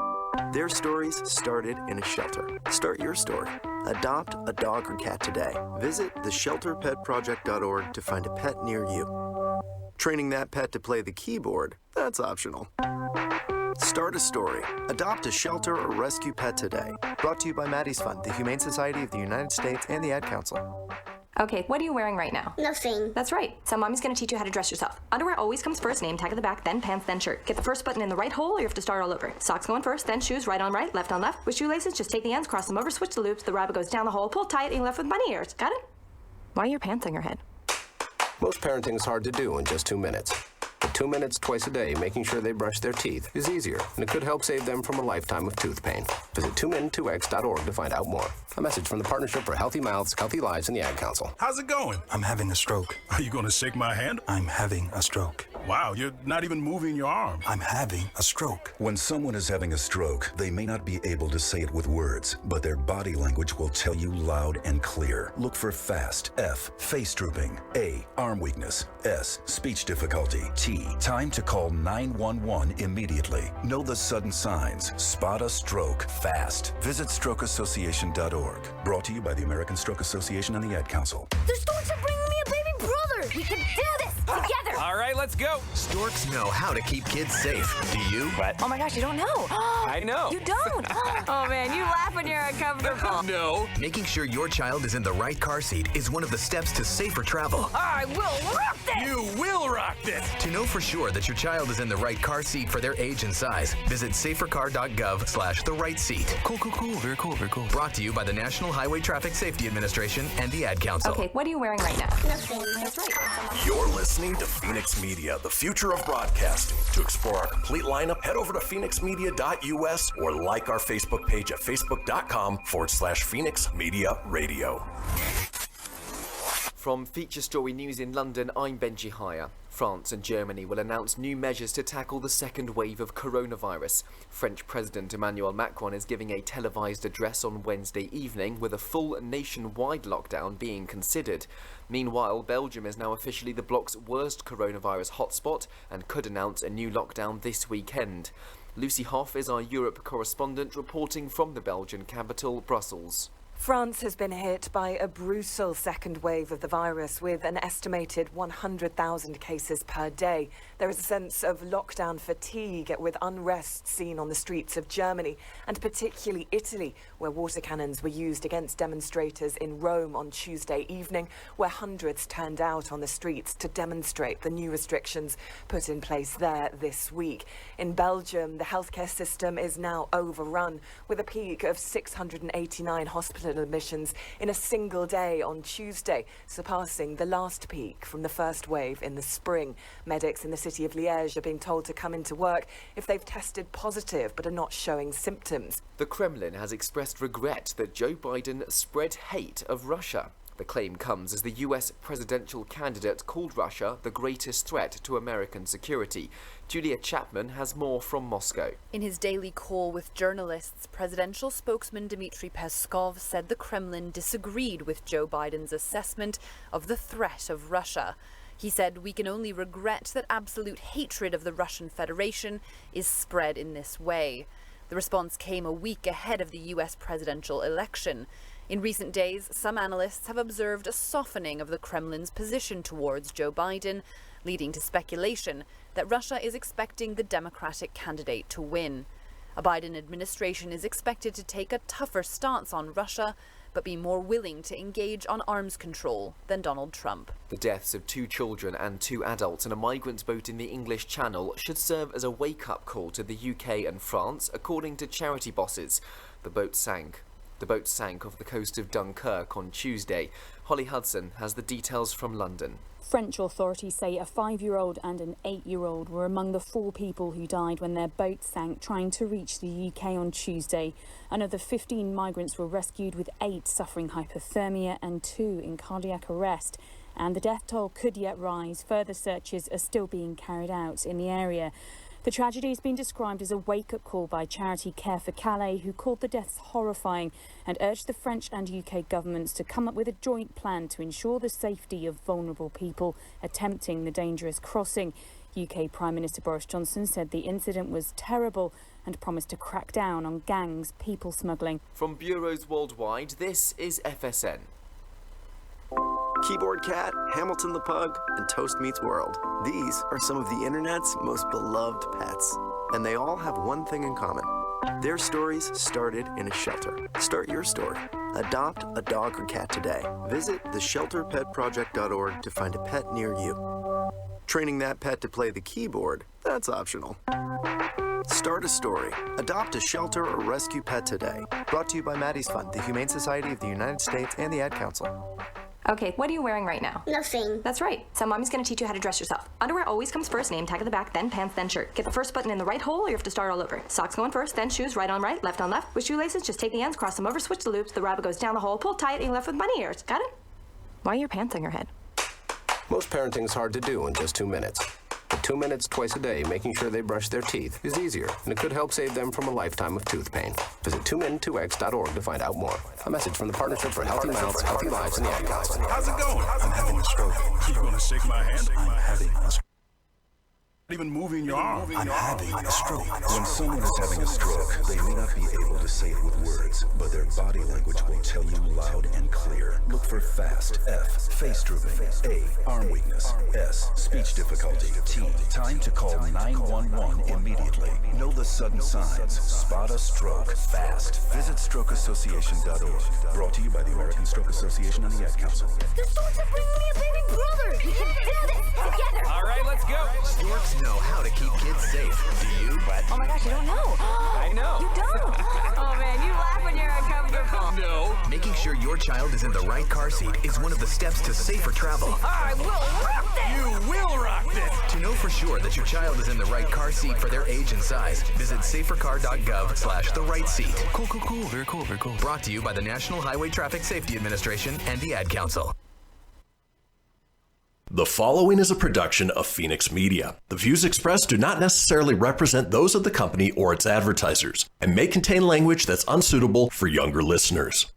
Their stories started in a shelter. Start your story. Adopt a dog or cat today. Visit theshelterpetproject.org to find a pet near you. Training that pet to play the keyboard, that's optional. Start a story. Adopt a shelter or rescue pet today. Brought to you by Maddie's Fund, the Humane Society of the United States, and the Ad Council. Okay, what are you wearing right now? Nothing. That's right. So mommy's gonna teach you how to dress yourself. Underwear always comes first, name tag at the back, then pants, then shirt. Get the first button in the right hole or you have to start all over. Socks going first, then shoes, right on right, left on left. With shoelaces, just take the ends, cross them over, switch the loops, the rabbit goes down the hole, pull tight, and you're left with bunny ears. Got it? Why are your pants on your head? Most parenting is hard to do in just 2 minutes. But 2 minutes twice a day making sure they brush their teeth is easier, and it could help save them from a lifetime of tooth pain. Visit 2min2x.org to find out more. A message from the Partnership for Healthy Mouths, Healthy Lives, and the Ad Council. How's it going? I'm having a stroke. Are you going to shake my hand? I'm having a stroke. Wow, you're not even moving your arm. I'm having a stroke. When someone is having a stroke, they may not be able to say it with words, but their body language will tell you loud and clear. Look for FAST. F, face drooping. A, arm weakness. S, speech difficulty. T, time to call 911 immediately. Know the sudden signs. Spot a stroke fast. Visit strokeassociation.org. Brought to you by the American Stroke Association and the Ad Council. The storks are bringing me a baby brother. We can do this together. All right, let's go. Storks know how to keep kids safe. Do you? What? Oh my gosh, you don't know. I know. You don't. Oh man, you laugh when you're uncomfortable. No. Making sure your child is in the right car seat is one of the steps to safer travel. I will rock this. You will rock this. To know for sure that your child is in the right car seat for their age and size, visit safercar.gov/the right seat. Cool. Very cool. Brought to you by the National Highway Traffic Safety Administration and the Ad Council. Okay, what are you wearing right now? Nothing. That's right. You're listening to Fenix Media, the future of broadcasting. To explore our complete lineup, head over to phoenixmedia.us or like our Facebook page at facebook.com/Fenix Media Radio. From Feature Story News in London, I'm Benji Hire. France and Germany will announce new measures to tackle the second wave of coronavirus. French President Emmanuel Macron is giving a televised address on Wednesday evening, with a full nationwide lockdown being considered. Meanwhile, Belgium is now officially the bloc's worst coronavirus hotspot and could announce a new lockdown this weekend. Lucy Hoff is our Europe correspondent reporting from the Belgian capital, Brussels. France has been hit by a brutal second wave of the virus with an estimated 100,000 cases per day. There is a sense of lockdown fatigue with unrest seen on the streets of Germany and particularly Italy, where water cannons were used against demonstrators in Rome on Tuesday evening, where hundreds turned out on the streets to demonstrate the new restrictions put in place there this week. In Belgium, the healthcare system is now overrun with a peak of 689 hospital admissions in a single day on Tuesday, surpassing the last peak from the first wave in the spring. Medics in the city of Liège are being told to come into work if they've tested positive but are not showing symptoms. The Kremlin has expressed regret that Joe Biden spread hate of Russia. The claim comes as the US presidential candidate called Russia the greatest threat to American security. Julia Chapman has more from Moscow. In his daily call with journalists, presidential spokesman Dmitry Peskov said the Kremlin disagreed with Joe Biden's assessment of the threat of Russia. He said, "We can only regret that absolute hatred of the Russian Federation is spread in this way." The response came a week ahead of the US presidential election. In recent days, some analysts have observed a softening of the Kremlin's position towards Joe Biden, leading to speculation that Russia is expecting the Democratic candidate to win. A Biden administration is expected to take a tougher stance on Russia, but be more willing to engage on arms control than Donald Trump. The deaths of 2 children and 2 adults in a migrant boat in the English Channel should serve as a wake-up call to the UK and France, according to charity bosses. The boat sank off the coast of Dunkirk on Tuesday. Holly Hudson has the details from London. French authorities say a 5-year-old and an 8-year-old were among the 4 people who died when their boat sank trying to reach the UK on Tuesday. Another 15 migrants were rescued, with 8 suffering hypothermia and 2 in cardiac arrest. And the death toll could yet rise. Further searches are still being carried out in the area. The tragedy has been described as a wake-up call by charity Care for Calais, who called the deaths horrifying and urged the French and UK governments to come up with a joint plan to ensure the safety of vulnerable people attempting the dangerous crossing. UK Prime Minister Boris Johnson said the incident was terrible and promised to crack down on gangs, people smuggling. From bureaus worldwide, this is FSN. Keyboard Cat, Hamilton the Pug, and Toast Meets World. These are some of the internet's most beloved pets. And they all have one thing in common. Their stories started in a shelter. Start your story. Adopt a dog or cat today. Visit theshelterpetproject.org to find a pet near you. Training that pet to play the keyboard, that's optional. Start a story. Adopt a shelter or rescue pet today. Brought to you by Maddie's Fund, the Humane Society of the United States, and the Ad Council. Okay, what are you wearing right now? Nothing. That's right. So mommy's gonna teach you how to dress yourself. Underwear always comes first, name tag at the back, then pants, then shirt. Get the first button in the right hole or you have to start all over. Socks going first, then shoes, right on right, left on left. With shoelaces, just take the ends, cross them over, switch the loops, the rabbit goes down the hole, pull tight, and you're left with bunny ears. Got it? Why are your pants on your head? Most parenting's hard to do in just 2 minutes. But 2 minutes twice a day making sure they brush their teeth is easier, and it could help save them from a lifetime of tooth pain. Visit 2min2x.org to find out more. A message from the Partnership for Healthy Mouths, Healthy Lives, and the Ad Council. How's it going? I'm having a stroke. You gonna shake my hand? I'm having a stroke. Even moving your arm. I'm having a stroke. When someone is having a stroke, they may not be able to say it with words, but their body language will tell you loud and clear. Look for FAST, F, face drooping, A, arm weakness, S, speech difficulty, T, time to call 911 immediately. Know the sudden signs. Spot a stroke fast. Visit strokeassociation.org. Brought to you by the American Stroke Association and the Ad Council. They're supposed to bring me a baby brother. We can do this together. All right, let's go. Storks know how to keep kids safe. Do you? Oh my gosh, you don't know. I know. You don't. Oh man, you laugh when you're uncomfortable. No. Making sure your child is in the right car seat is one of the steps to safer travel. I will rock this. You will rock this. To know for sure that your child is in the right car seat for their age and size, visit safercar.gov/the right seat. Cool. Very cool. Brought to you by the National Highway Traffic Safety Administration and the Ad Council. The following is a production of Fenix Media. The views expressed do not necessarily represent those of the company or its advertisers and may contain language that's unsuitable for younger listeners.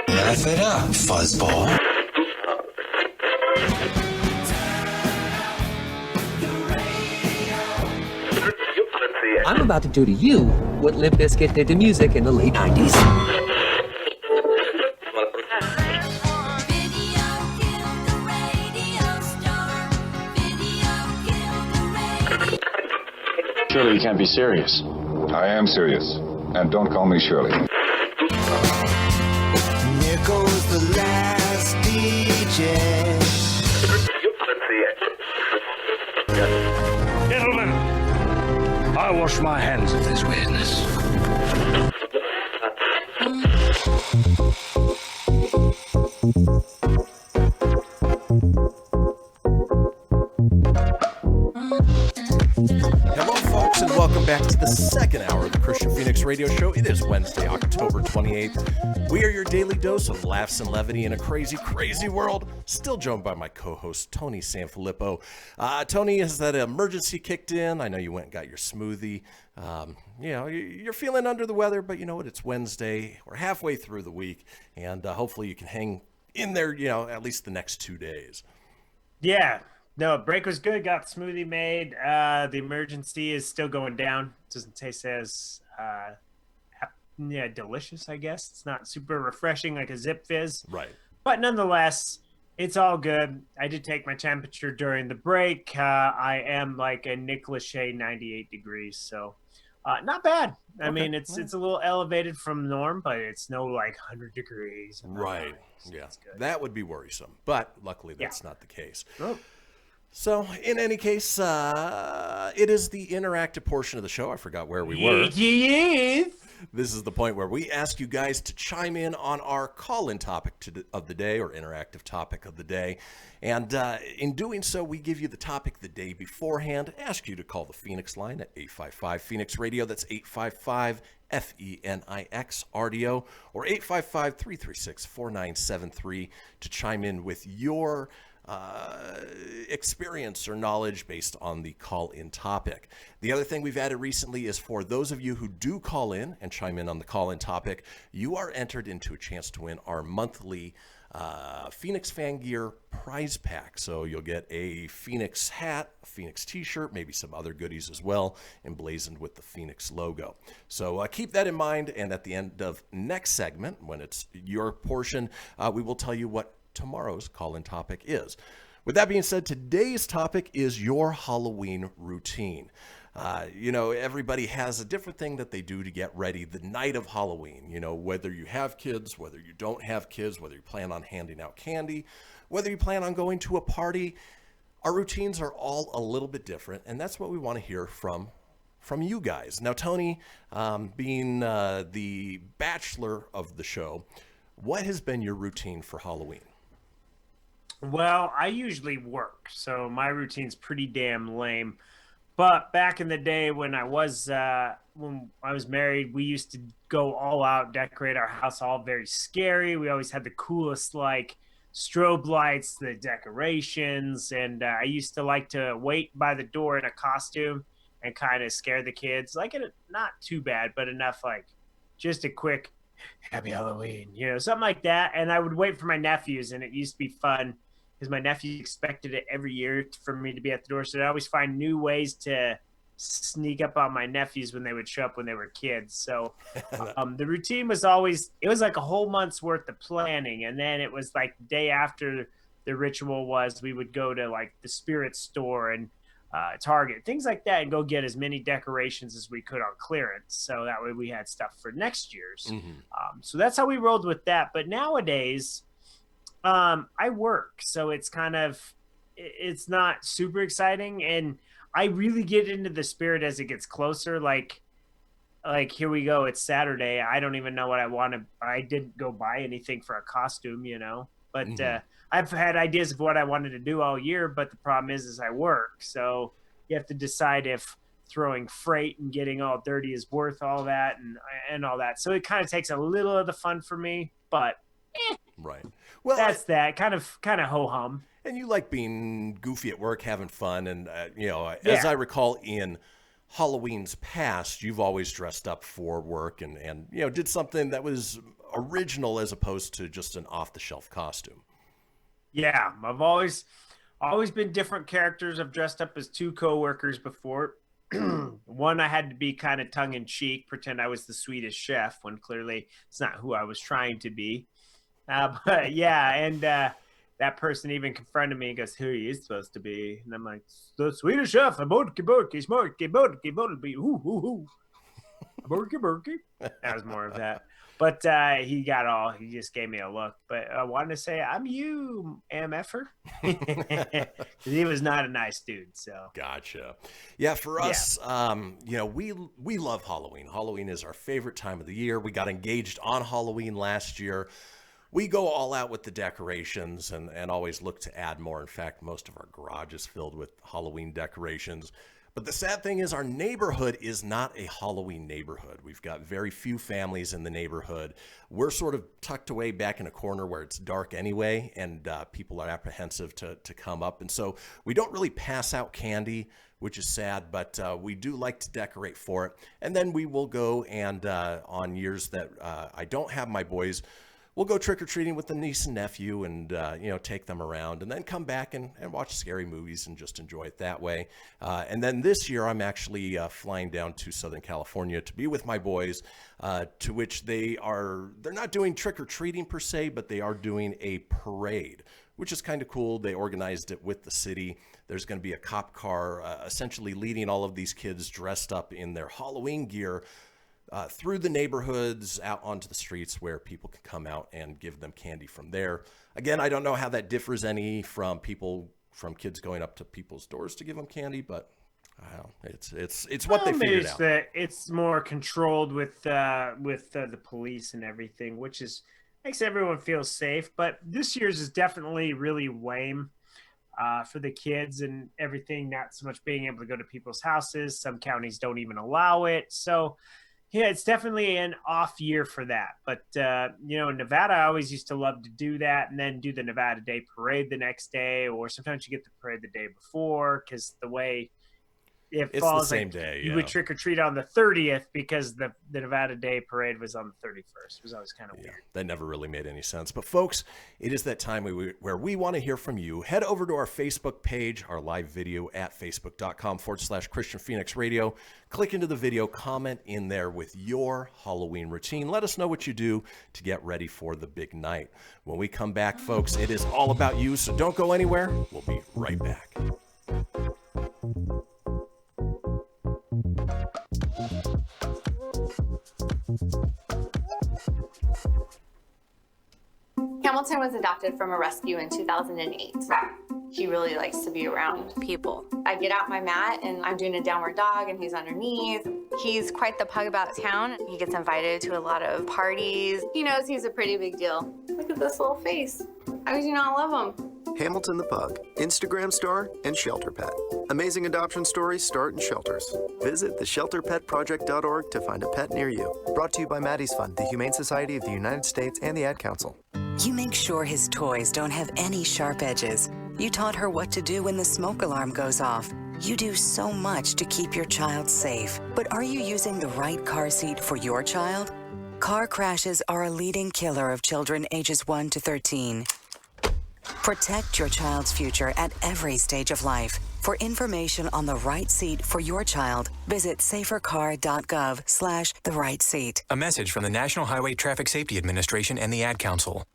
Laugh it up, fuzzball. I'm about to do to you what Limp Bizkit did to music in the late 90s. Surely you can't be serious. I am serious. And don't call me Shirley. There goes the last DJ. Gentlemen, I wash my hands of this weirdness. Hello, folks, and welcome back to the second hour of the Kristian Fenix Radio Show. It is Wednesday, October 28th. We are your daily dose of laughs and levity in a crazy, crazy world. Still joined by my co-host, Tony Sanfilippo. Tony, has that emergency kicked in? I know you went and got your smoothie. You're feeling under the weather, but you know what? It's Wednesday. We're halfway through the week, and hopefully you can hang in there, at least the next 2 days. Yeah. No, break was good. Got smoothie made. The emergency is still going down. Doesn't taste as delicious, I guess. It's not super refreshing like a Zip Fizz. Right. But nonetheless, it's all good. I did take my temperature during the break. I am like a Nick Lachey 98 degrees, so not bad. I mean, it's a little elevated from norm, but it's no like 100 degrees. Right. Yeah. That would be worrisome, but luckily that's not the case. Oh. So, in any case, it is the interactive portion of the show. I forgot where we were. Yes. This is the point where we ask you guys to chime in on our call-in topic of the day, or interactive topic of the day. And in doing so, we give you the topic the day beforehand, ask you to call the Fenix Line at 855-FENIX-RADIO. That's 855-FENIX-RDO, or 855-336-4973 to chime in with your experience or knowledge based on the call-in topic. The other thing we've added recently is for those of you who do call in and chime in on the call-in topic, you are entered into a chance to win our monthly Fenix Fan Gear prize pack. So you'll get a Fenix hat, a Fenix t-shirt, maybe some other goodies as well, emblazoned with the Fenix logo. So keep that in mind, and at the end of next segment, when it's your portion, we will tell you what tomorrow's call-in topic is. With that being said, today's topic is your Halloween routine. Everybody has a different thing that they do to get ready the night of Halloween. Whether you have kids, whether you don't have kids, whether you plan on handing out candy, whether you plan on going to a party, our routines are all a little bit different, and that's what we want to hear from you guys. Now, Tony, being the bachelor of the show, what has been your routine for Halloween? Well, I usually work, so my routine's pretty damn lame. But back in the day when I was married, we used to go all out, decorate our house all very scary. We always had the coolest like strobe lights, the decorations, and I used to like to wait by the door in a costume and kind of scare the kids. Like not too bad, but enough like just a quick Happy Halloween, something like that. And I would wait for my nephews, and it used to be fun because my nephews expected it every year for me to be at the door. So I'd always find new ways to sneak up on my nephews when they would show up when they were kids. So the routine was always, it was like a whole month's worth of planning. And then it was like the day after the ritual was, we would go to like the spirit store and Target, things like that, and go get as many decorations as we could on clearance. So that way we had stuff for next year's. Mm-hmm. So that's how we rolled with that. But nowadays, I work, so it's it's not super exciting, and I really get into the spirit as it gets closer. Like here we go, it's Saturday. I don't even know what I want to. I didn't go buy anything for a costume, but I've had ideas of what I wanted to do all year, but the problem is I work, so you have to decide if throwing freight and getting all dirty is worth all that and all that. So it kind of takes a little of the fun for me, but right. Well, that's that kind of ho hum. And you like being goofy at work, having fun, and as I recall in Halloween's past, you've always dressed up for work and did something that was original as opposed to just an off the shelf costume. Yeah, I've always been different characters. I've dressed up as two coworkers before. one, I had to be kind of tongue-in-cheek, pretend I was the Swedish chef, when clearly it's not who I was trying to be. But yeah, and that person even confronted me and goes, "Who are you supposed to be?" And I'm like, "The Swedish chef, Borky, Smarky, Borky, hoo. Borky, Borky." That was more of that. But he just gave me a look. But I wanted to say, "I'm you, MFer." He was not a nice dude. So gotcha. Yeah, for us, we love Halloween. Halloween is our favorite time of the year. We got engaged on Halloween last year. We go all out with the decorations and always look to add more. In fact, most of our garage is filled with Halloween decorations. But the sad thing is our neighborhood is not a Halloween neighborhood. We've got very few families in the neighborhood. We're sort of tucked away back in a corner where it's dark anyway, and people are apprehensive to come up. And so we don't really pass out candy, which is sad, but we do like to decorate for it. And then we will go and on years that I don't have my boys, we'll go trick-or-treating with the niece and nephew and, take them around and then come back and watch scary movies and just enjoy it that way. And then this year, I'm actually flying down to Southern California to be with my boys, to which they're not doing trick-or-treating per se, but they are doing a parade, which is kind of cool. They organized it with the city. There's going to be a cop car essentially leading all of these kids dressed up in their Halloween gear through the neighborhoods out onto the streets where people can come out and give them candy from there. Again, I don't know how that differs any from kids going up to people's doors to give them candy, but it's what they figured out. It's more controlled with the police and everything, which makes everyone feel safe. But this year's is definitely really lame for the kids and everything. Not so much being able to go to people's houses. Some counties don't even allow it. So yeah, it's definitely an off year for that. But, in Nevada, I always used to love to do that and then do the Nevada Day Parade the next day, or sometimes you get the parade the day before because the way it falls, the same day. You would trick-or-treat on the 30th because the Nevada Day Parade was on the 31st. It was always kind of weird. That never really made any sense. But, folks, it is that time where we want to hear from you. Head over to our Facebook page, our live video at facebook.com/Kristian Fenix Radio. Click into the video, comment in there with your Halloween routine. Let us know what you do to get ready for the big night. When we come back, folks, it is all about you, so don't go anywhere. We'll be right back. Hamilton was adopted from a rescue in 2008. He really likes to be around people. I get out my mat and I'm doing a downward dog and he's underneath. He's quite the pug about town. He gets invited to a lot of parties. He knows he's a pretty big deal. Look at this little face. How could you not love him? Hamilton the Pug, Instagram star and shelter pet. Amazing adoption stories start in shelters. Visit theshelterpetproject.org to find a pet near you. Brought to you by Maddie's Fund, the Humane Society of the United States, and the Ad Council. You make sure his toys don't have any sharp edges. You taught her what to do when the smoke alarm goes off. You do so much to keep your child safe. But are you using the right car seat for your child? Car crashes are a leading killer of children ages 1 to 13. Protect your child's future at every stage of life. For information on the right seat for your child, visit safercar.gov/the-right-seat. A message from the National Highway Traffic Safety Administration and the Ad Council.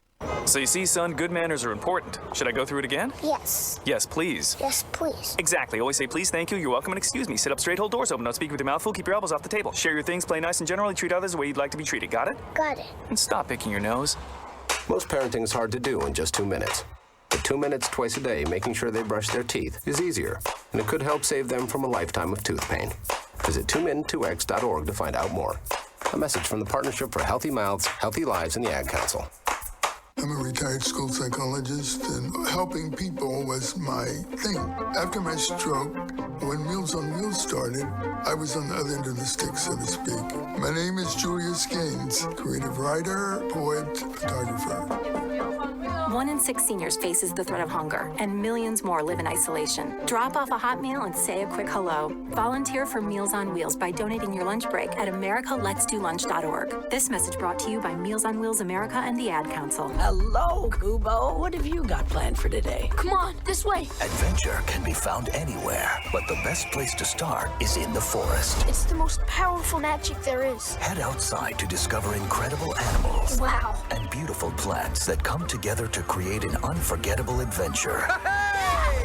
So you see, son, good manners are important. Should I go through it again? Yes. Yes, please. Yes, please. Exactly. Always say please, thank you, you're welcome, and excuse me. Sit up straight, hold doors open, don't speak with your mouth full, keep your elbows off the table. Share your things, play nice, and generally treat others the way you'd like to be treated. Got it? Got it. And stop picking your nose. Most parenting is hard to do in just 2 minutes. But 2 minutes twice a day making sure they brush their teeth is easier, and it could help save them from a lifetime of tooth pain. Visit 2min2x.org to find out more. A message from the Partnership for Healthy Mouths, Healthy Lives, and the Ad Council. I'm a retired school psychologist, and helping people was my thing. After my stroke, when Meals on Wheels started, I was on the other end of the stick, so to speak. My name is Julius Gaines, creative writer, poet, photographer. 1 in 6 seniors faces the threat of hunger, and millions more live in isolation. Drop off a hot meal and say a quick hello. Volunteer for Meals on Wheels by donating your lunch break at americaletsdolunch.org. This message brought to you by Meals on Wheels America and the Ad Council. Hello, Kubo. What have you got planned for today? Come on, this way. Adventure can be found anywhere, but the best place to start is in the forest. It's the most powerful magic there is. Head outside to discover incredible animals. Wow. And beautiful plants that come together to create an unforgettable adventure.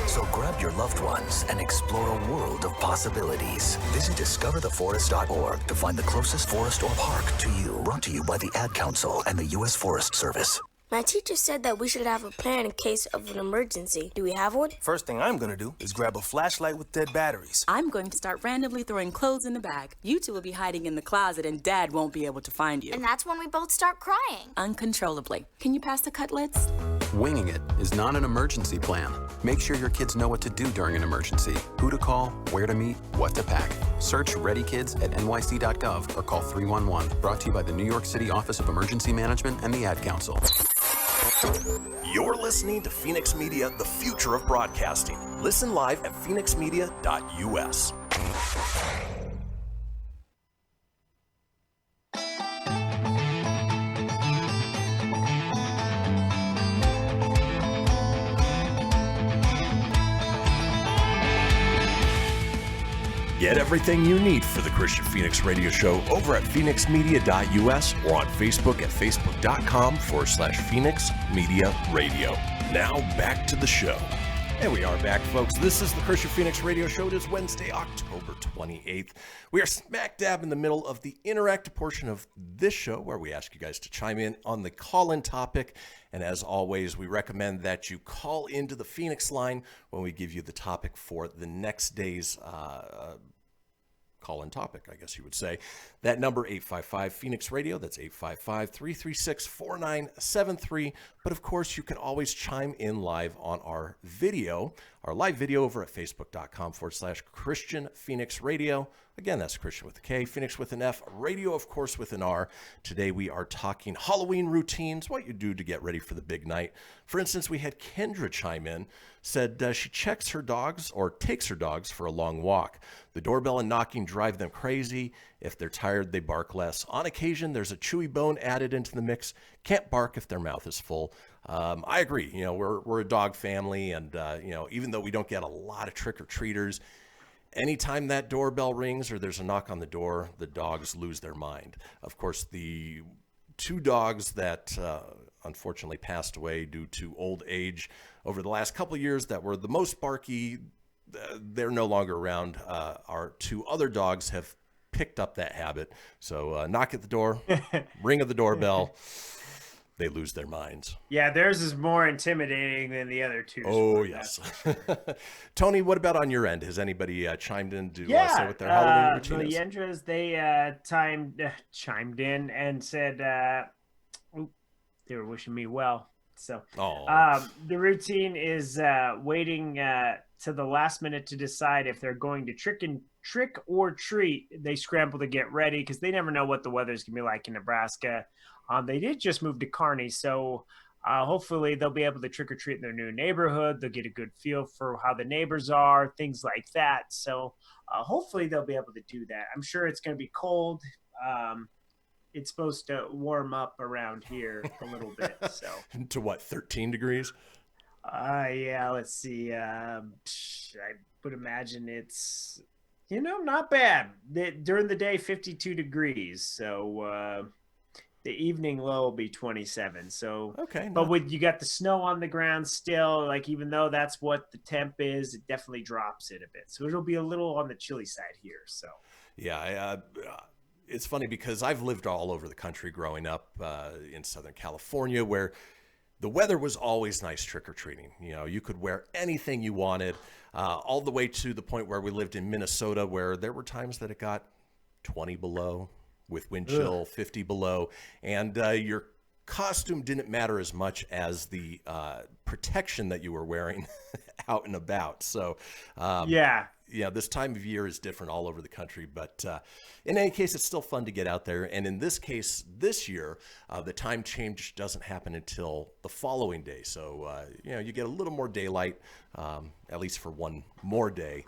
So grab your loved ones and explore a world of possibilities. Visit discovertheforest.org to find the closest forest or park to you. Brought to you by the Ad Council and the U.S. Forest Service. My teacher said that we should have a plan in case of an emergency. Do we have one? First thing I'm gonna do is grab a flashlight with dead batteries. I'm going to start randomly throwing clothes in the bag. You two will be hiding in the closet and Dad won't be able to find you. And that's when we both start crying. Uncontrollably. Can you pass the cutlets? Winging it is not an emergency plan. Make sure your kids know what to do during an emergency, who to call, where to meet, what to pack. Search Ready Kids at nyc.gov or call 311. Brought to you by the New York City Office of Emergency Management and the Ad Council. You're listening to Fenix Media, the future of broadcasting. Listen live at phoenixmedia.us. Get everything you need for the Kristian Fenix Radio Show over at phoenixmedia.us or on Facebook at facebook.com/Fenix Media Radio. Now back to the show. And we are back, folks. This is the Kristian Fenix Radio Show. It is Wednesday, October 28th. We are smack dab in the middle of the interactive portion of this show where we ask you guys to chime in on the call-in topic. And as always, we recommend that you call into the Fenix Line when we give you the topic for the next day's call-in topic, I guess you would say. That number, 855-Fenix Radio. That's 855-336-4973. But of course, you can always chime in live on our video, our live video over at facebook.com/Kristian Fenix Radio. Again, that's Kristian with a K, Fenix with an F, radio, of course, with an R. Today we are talking Halloween routines, what you do to get ready for the big night. For instance, we had Kendra chime in, said she checks her dogs or takes her dogs for a long walk. The doorbell and knocking drive them crazy. If they're tired, they bark less. On occasion, there's a chewy bone added into the mix. Can't bark if their mouth is full. I agree. You know, we're a dog family, and you know, even though we don't get a lot of trick-or-treaters, anytime that doorbell rings or there's a knock on the door, the dogs lose their mind. Of course, the two dogs that unfortunately passed away due to old age over the last couple of years that were the most barky, they're no longer around. Our two other dogs have picked up that habit. So knock at the door, ring of the doorbell, they lose their minds. Yeah, theirs is more intimidating than the other two. Oh, yes. Tony, what about on your end? Has anybody chimed in to say what their Halloween routine is? The Yendras, they chimed in and said they were wishing me well. So the routine is waiting to the last minute to decide if they're going to trick or treat. They scramble to get ready because they never know what the weather's gonna be like in Nebraska. They did just move to Kearney, so hopefully they'll be able to trick or treat in their new neighborhood. They'll get a good feel for how the neighbors are, things like that. So hopefully they'll be able to do that. I'm sure it's going to be cold. It's supposed to warm up around here a little bit. So to what, 13 degrees? Yeah, let's see. I would imagine it's, not bad. During the day, 52 degrees. So the evening low will be 27. So, okay. But you got the snow on the ground still, like even though that's what the temp is, it definitely drops it a bit. So it'll be a little on the chilly side here. So, yeah, it's funny because I've lived all over the country growing up in Southern California where the weather was always nice trick-or-treating. You could wear anything you wanted, all the way to the point where we lived in Minnesota where there were times that it got 20 below with wind chill, 50 below, and your costume didn't matter as much as the protection that you were wearing out and about. So, this time of year is different all over the country, but in any case, it's still fun to get out there. And in this case, this year, the time change doesn't happen until the following day. So, you get a little more daylight, at least for one more day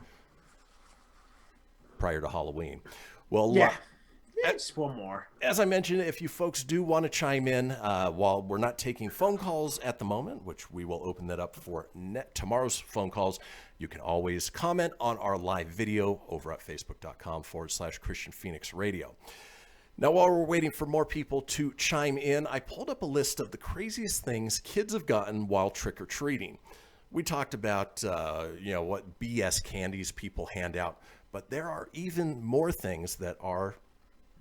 prior to Halloween. Well, just one more. As I mentioned, if you folks do want to chime in, while we're not taking phone calls at the moment, which we will open that up for tomorrow's phone calls, you can always comment on our live video over at facebook.com/Kristian Fenix Radio. Now, while we're waiting for more people to chime in, I pulled up a list of the craziest things kids have gotten while trick-or-treating. We talked about, what BS candies people hand out, but there are even more things that are,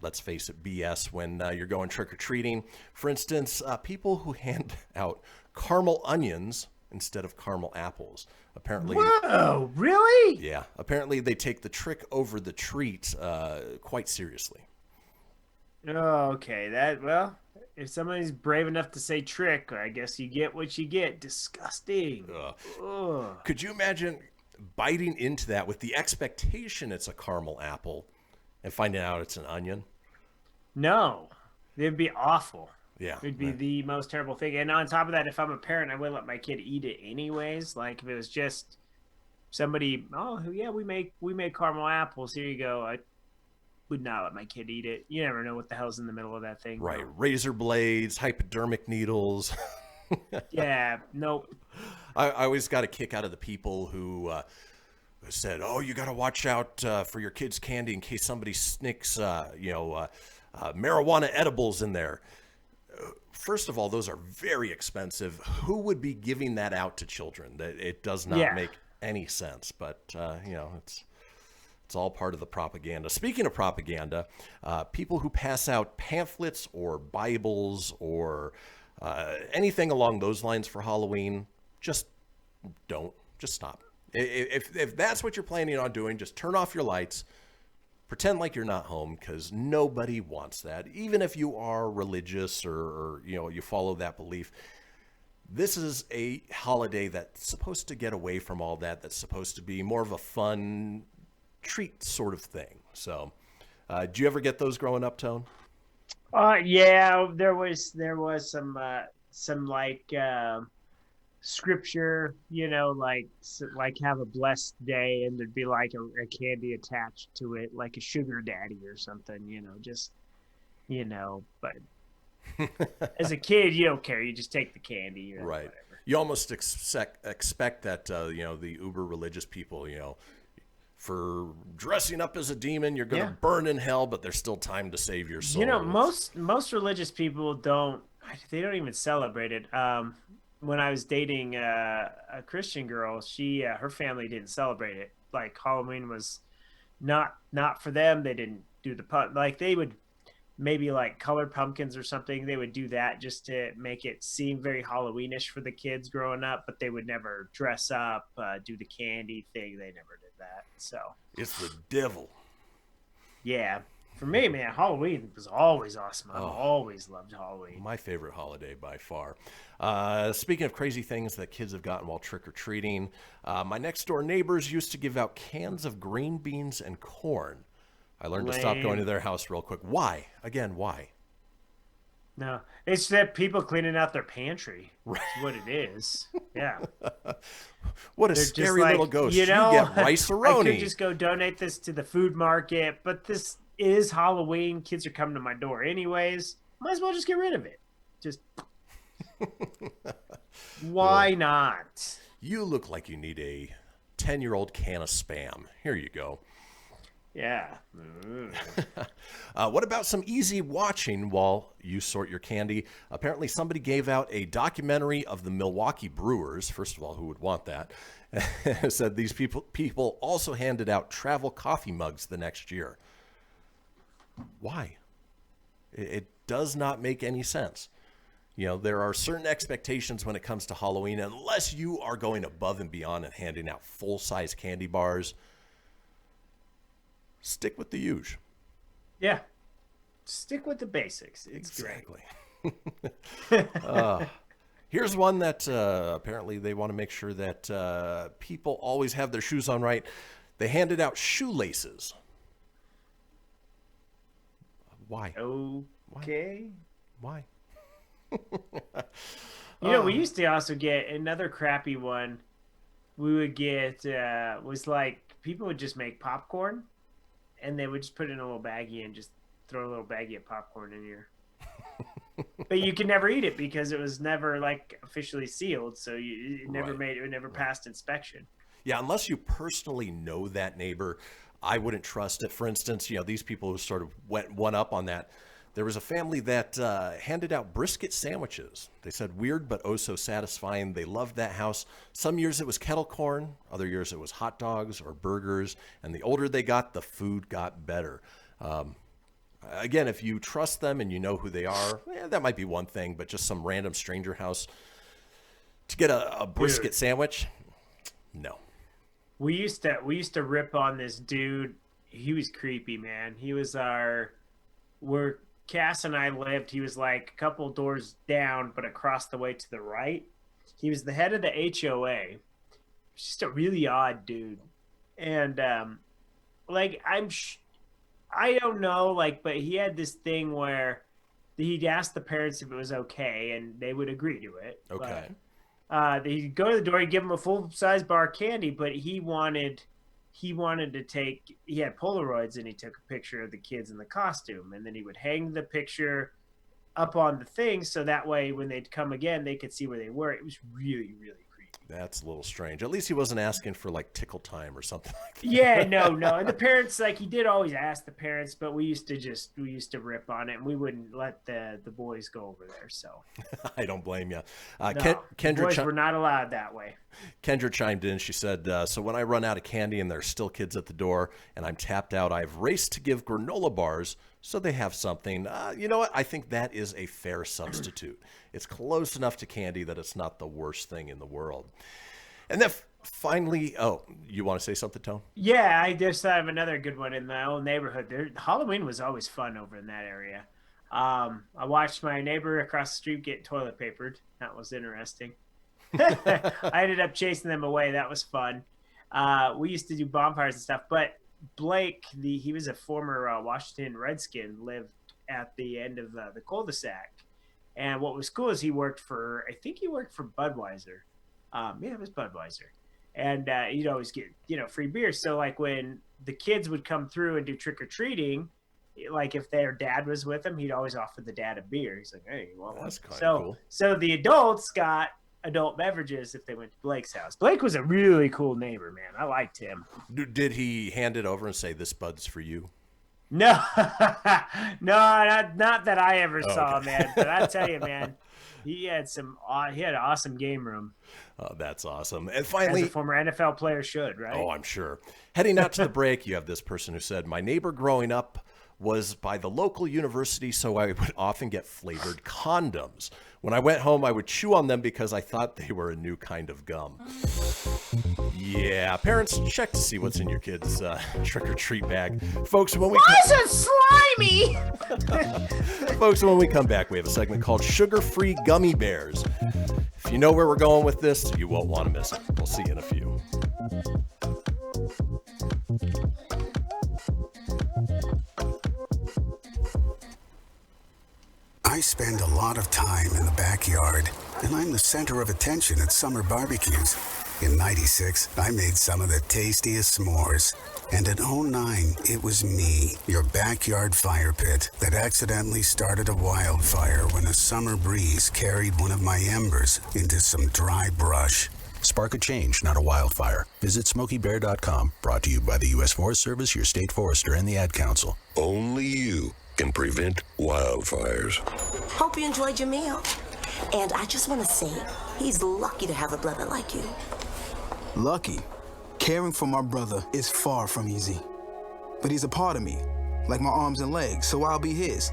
let's face it, BS when you're going trick-or-treating. For instance, people who hand out caramel onions instead of caramel apples. Apparently, whoa, really? Yeah, apparently they take the trick over the treat quite seriously. Okay, if somebody's brave enough to say trick, I guess you get what you get. Disgusting. Ugh. Could you imagine biting into that with the expectation it's a caramel apple and finding out it's an onion? No, it'd be awful. Yeah, it'd be the most terrible thing. And on top of that, if I'm a parent, I wouldn't let my kid eat it anyways. Like if it was just somebody, oh yeah, we make caramel apples. Here you go. I would not let my kid eat it. You never know what the hell's in the middle of that thing. Right, razor blades, hypodermic needles. Yeah, nope. I always got a kick out of the people who said, "Oh, you got to watch out for your kids' candy in case somebody snicks, marijuana edibles in there." First of all, those are very expensive. Who would be giving that out to children? That it does not make any sense. But it's all part of the propaganda. Speaking of propaganda, people who pass out pamphlets or Bibles or anything along those lines for Halloween, just stop. If that's what you're planning on doing, just turn off your lights. Pretend like you're not home, because nobody wants that. Even if you are religious or you follow that belief, this is a holiday that's supposed to get away from all that. That's supposed to be more of a fun treat sort of thing. So, do you ever get those growing up, Tone? Yeah, there was some like scripture, like have a blessed day, and there'd be like a candy attached to it, like a sugar daddy or something, but as a kid, you don't care. You just take the candy. Right. Whatever. You almost expect that, the uber religious people, for dressing up as a demon, you're going to burn in hell, but there's still time to save your soul. Most religious people don't even celebrate it. When I was dating a Christian girl, her family didn't celebrate it. Like Halloween was not for them. They didn't do they would maybe like color pumpkins or something. They would do that just to make it seem very Halloweenish for the kids growing up, but they would never dress up, do the candy thing. They never did that. So it's the devil. Yeah. For me, man, Halloween was always awesome. I've always loved Halloween. My favorite holiday by far. Speaking of crazy things that kids have gotten while trick-or-treating, my next-door neighbors used to give out cans of green beans and corn. I learned to stop going to their house real quick. Why? Again, why? No, it's that people cleaning out their pantry. Right. That's what it is. Yeah. What a scary little ghost. You get rice-a-roni. I could just go donate this to the food market, but this is Halloween. Kids are coming to my door anyways. Might as well just get rid of it. Just why not? You look like you need a 10-year-old can of Spam. Here you go. Yeah. What about some easy watching while you sort your candy? Apparently somebody gave out a documentary of the Milwaukee Brewers. First of all, who would want that? Said these people also handed out travel coffee mugs the next year. Why? It does not make any sense. There are certain expectations when it comes to Halloween, unless you are going above and beyond and handing out full-size candy bars. Stick with the huge. Yeah. Stick with the basics. It's exactly. Here's one that apparently they want to make sure that people always have their shoes on right. They handed out shoelaces. Why? Okay. Why? We used to also get another crappy one. We would get was like people would just make popcorn, and they would just put it in a little baggie and just throw a little baggie of popcorn in here. But you could never eat it because it was never like officially sealed, so it never passed inspection. Yeah, unless you personally know that neighbor, I wouldn't trust it. For instance, these people who sort of went one up on that. There was a family that handed out brisket sandwiches. They said weird, but oh so satisfying. They loved that house. Some years it was kettle corn. Other years it was hot dogs or burgers. And the older they got, the food got better. Again, if you trust them and you know who they are, that might be one thing. But just some random stranger house to get a brisket sandwich, no. We used to rip on this dude. He was creepy, man. He was where Cass and I lived. He was like a couple doors down, but across the way to the right. He was the head of the HOA. Just a really odd dude. And I don't know, but he had this thing where he'd ask the parents if it was okay, and they would agree to it. Okay. He'd go to the door, he'd give him a full-size bar of candy, but he wanted to take, he had Polaroids, and he took a picture of the kids in the costume, and then he would hang the picture up on the thing so that way when they'd come again, they could see where they were. It was really, really creepy. That's a little strange. At least he wasn't asking for tickle time or something like that. Yeah, no. And the parents, he did always ask the parents, but we used to rip on it, and we wouldn't let the boys go over there. So I don't blame you. No, Kendra, boys were not allowed that way. Kendra chimed in. She said, so when I run out of candy and there's still kids at the door and I'm tapped out, I've raced to give granola bars so they have something. You know what? I think that is a fair substitute. It's close enough to candy that it's not the worst thing in the world. And then finally, you want to say something, Tone? Yeah, I just have another good one in my old neighborhood. Halloween was always fun over in that area. I watched my neighbor across the street get toilet papered. That was interesting. I ended up chasing them away. That was fun. We used to do bonfires and stuff, but Blake, he was a former Washington Redskin, lived at the end of the cul-de-sac. And what was cool is he worked for Budweiser. Yeah, it was Budweiser. And you'd always get, free beer. So when the kids would come through and do trick-or-treating, if their dad was with them, he'd always offer the dad a beer. He's like, hey, you want one? That's kind of cool. So the adults got adult beverages if they went to Blake's house. Blake was a really cool neighbor, man. I liked him. Did he hand it over and say, this Bud's for you? No, not that I ever saw, man. But I tell you, man, he had an awesome game room. Oh, that's awesome. And finally, as a former NFL player should, right? Oh, I'm sure. Heading out to the break, you have this person who said, my neighbor growing up was by the local university, so I would often get flavored condoms. When I went home, I would chew on them because I thought they were a new kind of gum. Yeah, parents, check to see what's in your kids' trick-or-treat bag. Folks, when we Why is it slimy? Folks, when we come back, we have a segment called Sugar-Free Gummy Bears. If you know where we're going with this, you won't want to miss it. We'll see you in a few. I spend a lot of time in the backyard, and I'm the center of attention at summer barbecues. In '96, I made some of the tastiest s'mores. And in '09, it was me, your backyard fire pit, that accidentally started a wildfire when a summer breeze carried one of my embers into some dry brush. Spark a change, not a wildfire. Visit SmokeyBear.com, brought to you by the U.S. Forest Service, your state forester, and the Ad Council. Only you can prevent wildfires. Hope you enjoyed your meal. And I just want to say, he's lucky to have a brother like you. Lucky? Caring for my brother is far from easy. But he's a part of me, like my arms and legs, so I'll be his.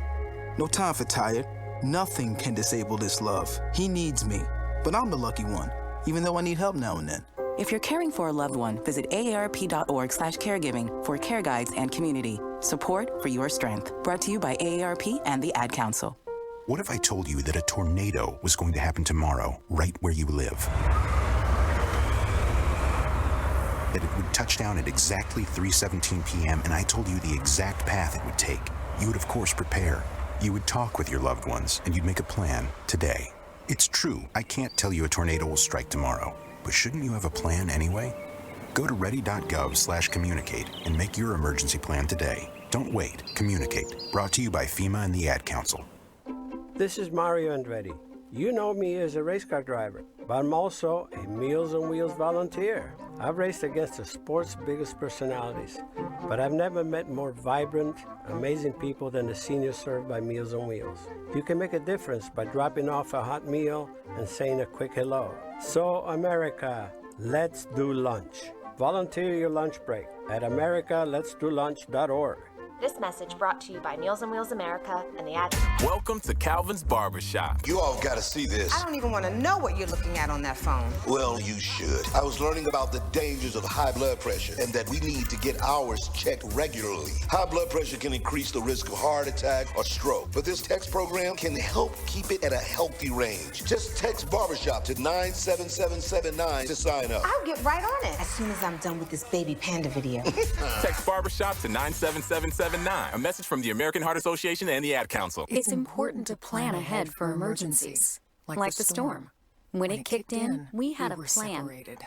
No time for tired. Nothing can disable this love. He needs me, but I'm the lucky one, even though I need help now and then. If you're caring for a loved one, visit aarp.org/caregiving for care guides and community. Support for your strength. Brought to you by AARP and the Ad Council. What if I told you that a tornado was going to happen tomorrow, right where you live? that it would touch down at exactly 3:17 p.m. and I told you the exact path it would take, you would of course prepare. You would talk with your loved ones and you'd make a plan today. It's true, I can't tell you a tornado will strike tomorrow, but shouldn't you have a plan anyway? Go to ready.gov/communicate and make your emergency plan today. Don't wait. Communicate. Brought to you by FEMA and the Ad Council. This is Mario Andretti. You know me as a race car driver, but I'm also a Meals on Wheels volunteer. I've raced against the sport's biggest personalities, but I've never met more vibrant, amazing people than the seniors served by Meals on Wheels. You can make a difference by dropping off a hot meal and saying a quick hello. So, America, let's do lunch. Volunteer your lunch break at americaletsdolunch.org. This message brought to you by Meals on Wheels America and the Ad. Welcome to Calvin's Barbershop. You all gotta see this. I don't even want to know what you're looking at on that phone. Well, you should. I was learning about the dangers of high blood pressure and that we need to get ours checked regularly. High blood pressure can increase the risk of heart attack or stroke, but this text program can help keep it at a healthy range. Just text Barbershop to 97779 to sign up. I'll get right on it as soon as I'm done with this baby panda video. Text Barbershop to 97779. A message from the American Heart Association and the Ad Council. It's important to plan ahead for emergencies, like the storm. When it kicked in, we had a plan. Separated.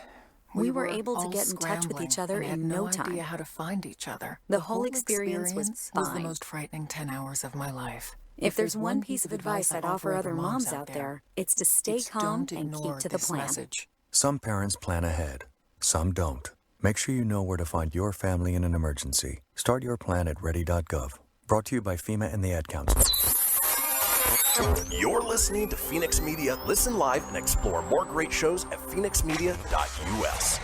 We were able to get in touch with each other in no time. Idea how to find each other. The whole experience was fine. The most frightening 10 hours of my life. If there's one piece of advice I'd offer other moms out there, it's to stay calm and keep to the plan. Message. Some parents plan ahead, some don't. Make sure you know where to find your family in an emergency. Start your plan at ready.gov. Brought to you by FEMA and the Ad Council. You're listening to Fenix Media. Listen live and explore more great shows at phoenixmedia.us.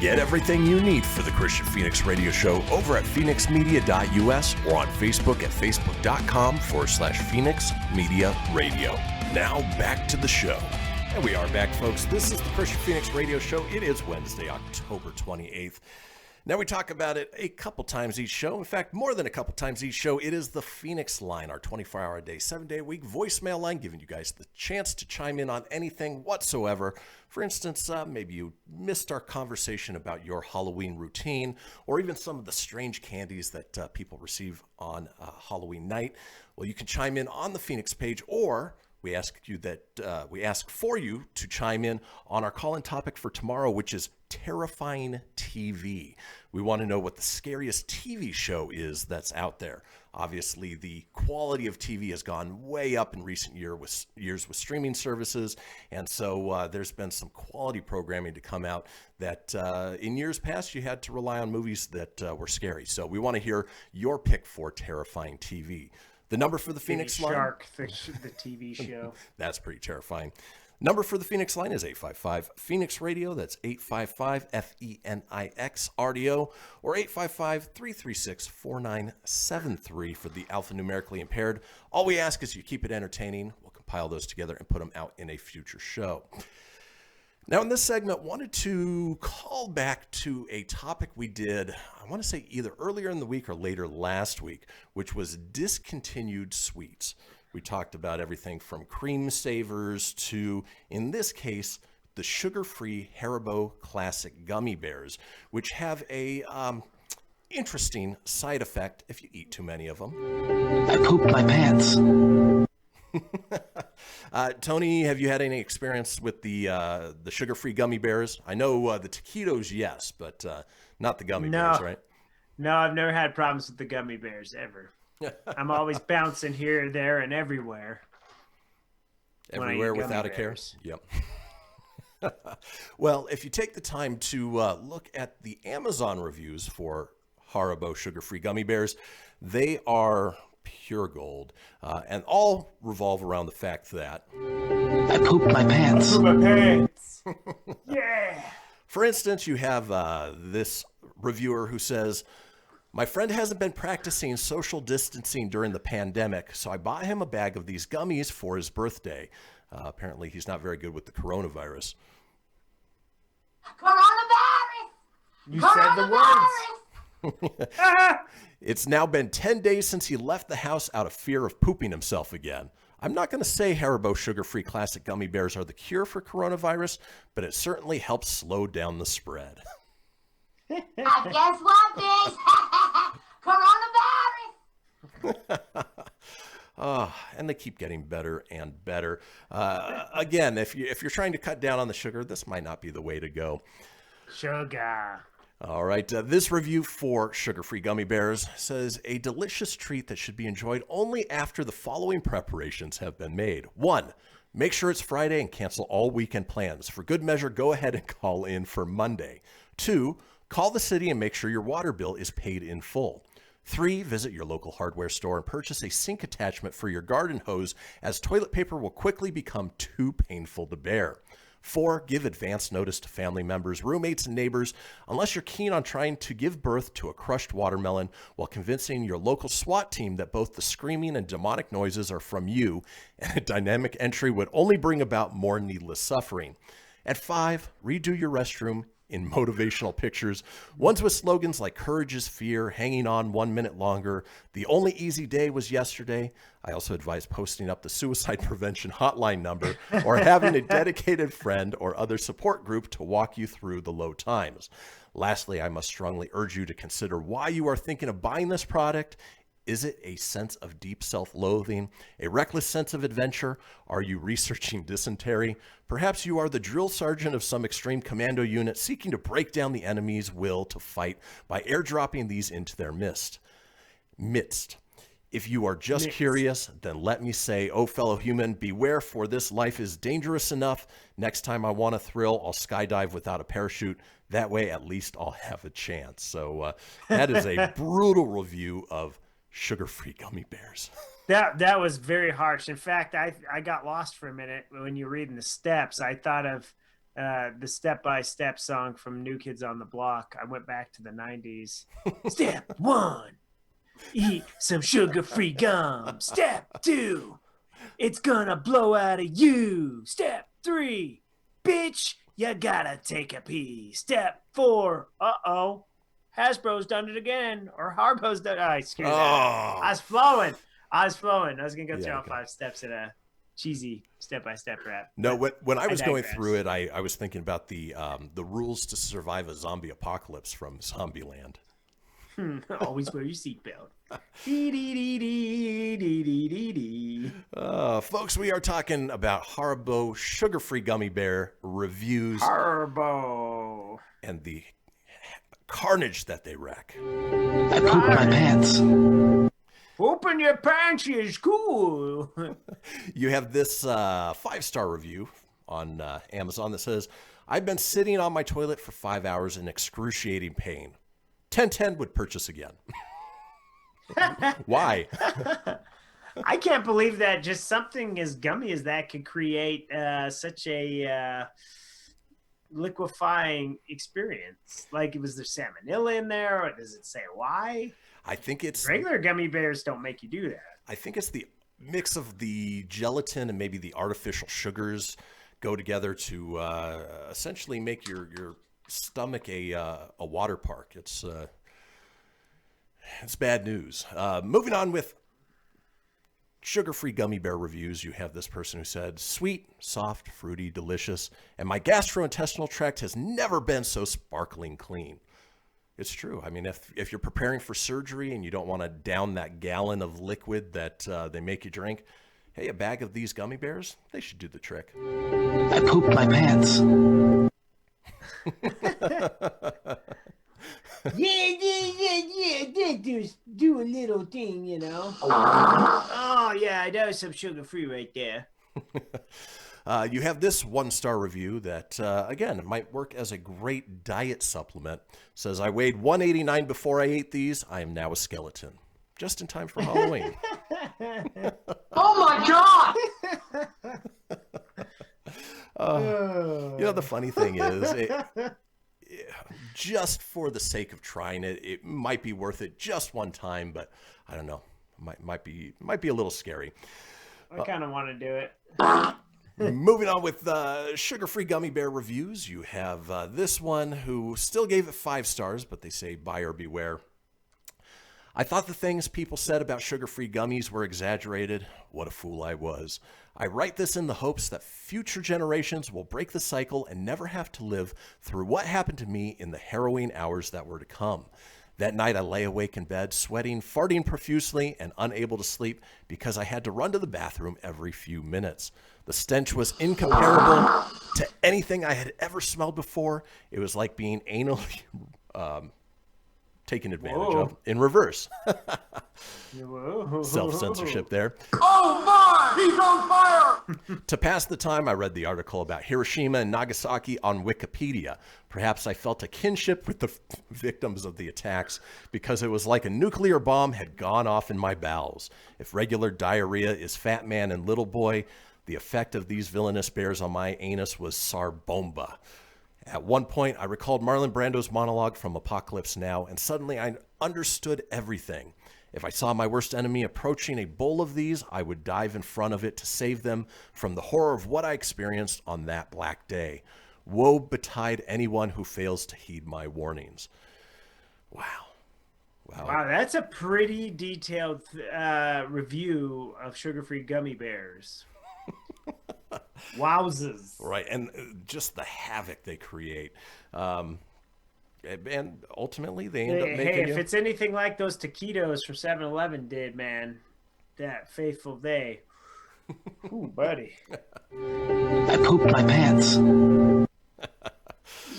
Get everything you need for the Kristian Fenix Radio Show over at phoenixmedia.us or on Facebook at facebook.com/Fenix Media Radio. Now back to the show. And we are back, folks. This is the Kristian Fenix Radio Show. It is Wednesday, October 28th. Now, we talk about it a couple times each show. In fact, more than a couple times each show. It is the Fenix Line, our 24-hour-a-day, 7-day-a-week voicemail line, giving you guys the chance to chime in on anything whatsoever. For instance, maybe you missed our conversation about your Halloween routine, or even some of the strange candies that people receive on Halloween night. Well, you can chime in on the Fenix page, or we ask for you to chime in on our call-in topic for tomorrow, which is terrifying TV. We want to know what the scariest TV show is that's out there. Obviously, the quality of TV has gone way up in recent years with streaming services, and so there's been some quality programming to come out that in years past you had to rely on movies that were scary. So we want to hear your pick for terrifying TV. The number for the Fenix Line? Shark, the TV show. That's pretty terrifying. Number for the Fenix Line is 855-Fenix Radio. That's 855-FENIX RDO or 855-336-4973 for the alphanumerically impaired. All we ask is you keep it entertaining. We'll compile those together and put them out in a future show. Now, in this segment, wanted to call back to a topic we did, I want to say either earlier in the week or later last week, which was discontinued sweets. We talked about everything from cream savers to, in this case, the sugar-free Haribo Classic Gummy Bears, which have a interesting side effect if you eat too many of them. I pooped my pants. Tony, have you had any experience with the sugar-free gummy bears? I know the taquitos, yes, but not the gummy bears, right? No, I've never had problems with the gummy bears ever. I'm always bouncing here, there, and everywhere. Everywhere without a care? Yep. Well, if you take the time to look at the Amazon reviews for Haribo sugar-free gummy bears, they are pure gold, and all revolve around the fact that I pooped my pants. I pooped my pants. Yeah. For instance, you have this reviewer who says, "My friend hasn't been practicing social distancing during the pandemic, so I bought him a bag of these gummies for his birthday." Apparently, he's not very good with the coronavirus. Coronavirus! You said the words. It's now been 10 days since he left the house out of fear of pooping himself again. I'm not going to say Haribo sugar-free classic gummy bears are the cure for coronavirus, but it certainly helps slow down the spread. Guess what, bitch? Coronavirus! And they keep getting better and better. Again, if you're trying to cut down on the sugar, this might not be the way to go. Sugar. All right, this review for sugar-free gummy bears says, a delicious treat that should be enjoyed only after the following preparations have been made. 1, make sure it's Friday and cancel all weekend plans. For good measure, go ahead and call in for Monday. 2, call the city and make sure your water bill is paid in full. 3, visit your local hardware store and purchase a sink attachment for your garden hose, as toilet paper will quickly become too painful to bear. 4, give advance notice to family members, roommates, and neighbors unless you're keen on trying to give birth to a crushed watermelon while convincing your local SWAT team that both the screaming and demonic noises are from you, and a dynamic entry would only bring about more needless suffering. At 5, redo your restroom in motivational pictures, ones with slogans like courage is fear, hanging on 1 minute longer, the only easy day was yesterday. I also advise posting up the suicide prevention hotline number or having a dedicated friend or other support group to walk you through the low times. Lastly, I must strongly urge you to consider why you are thinking of buying this product. Is it a sense of deep self-loathing, a reckless sense of adventure? Are you researching dysentery? Perhaps you are the drill sergeant of some extreme commando unit seeking to break down the enemy's will to fight by airdropping these into their midst. If you are just curious, then let me say, oh, fellow human, beware, for this life is dangerous enough. Next time I want a thrill, I'll skydive without a parachute. That way, at least I'll have a chance. So that is a brutal review of sugar-free gummy bears. That was very harsh. In fact, I got lost for a minute when you were reading the steps. I thought of the step-by-step song from New Kids on the Block. I went back to the 90s. Step 1, eat some sugar-free gum. Step 2, it's gonna blow out of you. Step 3, bitch, you gotta take a pee. Step 4, uh-oh, Hasbro's done it again, or Harbo's done it. Screw that. I was flowing. I was going to go through all 5 steps in a cheesy step-by-step rap. No, when I was going through it, I was thinking about the rules to survive a zombie apocalypse from Zombieland. Always wear your seatbelt. Folks, we are talking about Haribo sugar-free gummy bear reviews. Haribo. And the carnage that they wreak. I pooped my pants. Open your pants is cool. You have this 5-star review on Amazon that says, I've been sitting on my toilet for 5 hours in excruciating pain. 10/10 would purchase again. Why? I can't believe that just something as gummy as that could create such a liquefying experience. Like, was there salmonella in there, or does it say why? I think it's regular gummy bears don't make you do that. I think it's the mix of the gelatin and maybe the artificial sugars go together to essentially make your stomach a water park. It's bad news. Moving on with sugar-free gummy bear reviews, you have this person who said, sweet, soft, fruity, delicious, and my gastrointestinal tract has never been so sparkling clean. It's true. I mean, if you're preparing for surgery and you don't want to down that gallon of liquid that they make you drink, hey, a bag of these gummy bears, they should do the trick. I pooped my pants. Yeah. Do a little thing, you know. Oh, yeah, that was some sugar-free right there. You have this 1-star review that, again, might work as a great diet supplement. It says, I weighed 189 before I ate these. I am now a skeleton. Just in time for Halloween. Oh, my God! You know, the funny thing is, just for the sake of trying it, it might be worth it just one time, but I don't know. Might be a little scary. I kind of want to do it. Moving on with sugar-free gummy bear reviews, you have this one who still gave it 5 stars, but they say buyer beware. I thought the things people said about sugar-free gummies were exaggerated. What a fool I was. I write this in the hopes that future generations will break the cycle and never have to live through what happened to me in the harrowing hours that were to come. That night I lay awake in bed, sweating, farting profusely, and unable to sleep because I had to run to the bathroom every few minutes. The stench was incomparable to anything I had ever smelled before. It was like being anally taken advantage of in reverse. Self-censorship there. Oh my! He's on fire! To pass the time, I read the article about Hiroshima and Nagasaki on Wikipedia. Perhaps I felt a kinship with the victims of the attacks because it was like a nuclear bomb had gone off in my bowels. If regular diarrhea is fat man and little boy, the effect of these villainous bears on my anus was Sarbomba. At one point, I recalled Marlon Brando's monologue from Apocalypse Now, and suddenly I understood everything. If I saw my worst enemy approaching a bowl of these, I would dive in front of it to save them from the horror of what I experienced on that black day. Woe betide anyone who fails to heed my warnings. Wow. Wow, that's a pretty detailed review of sugar-free gummy bears. Wowzers. Right, and just the havoc they create. And ultimately, they end up making if it's anything like those taquitos from 7-Eleven did, man, that faithful day. Ooh, buddy. I pooped my pants.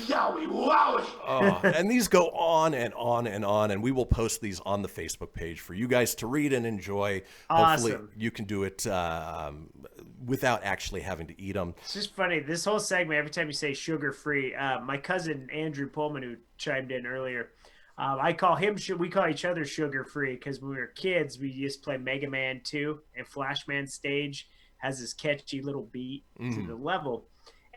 Yowie, wowie. Oh, and these go on and on and on, and we will post these on the Facebook page for you guys to read and enjoy. Awesome. Hopefully you can do it without actually having to eat them. It's just funny. This whole segment, every time you say sugar-free, my cousin Andrew Pullman, who chimed in earlier, I call him, we call each other sugar-free because when we were kids, we used to play Mega Man 2, and Flashman Stage has this catchy little beat to the level.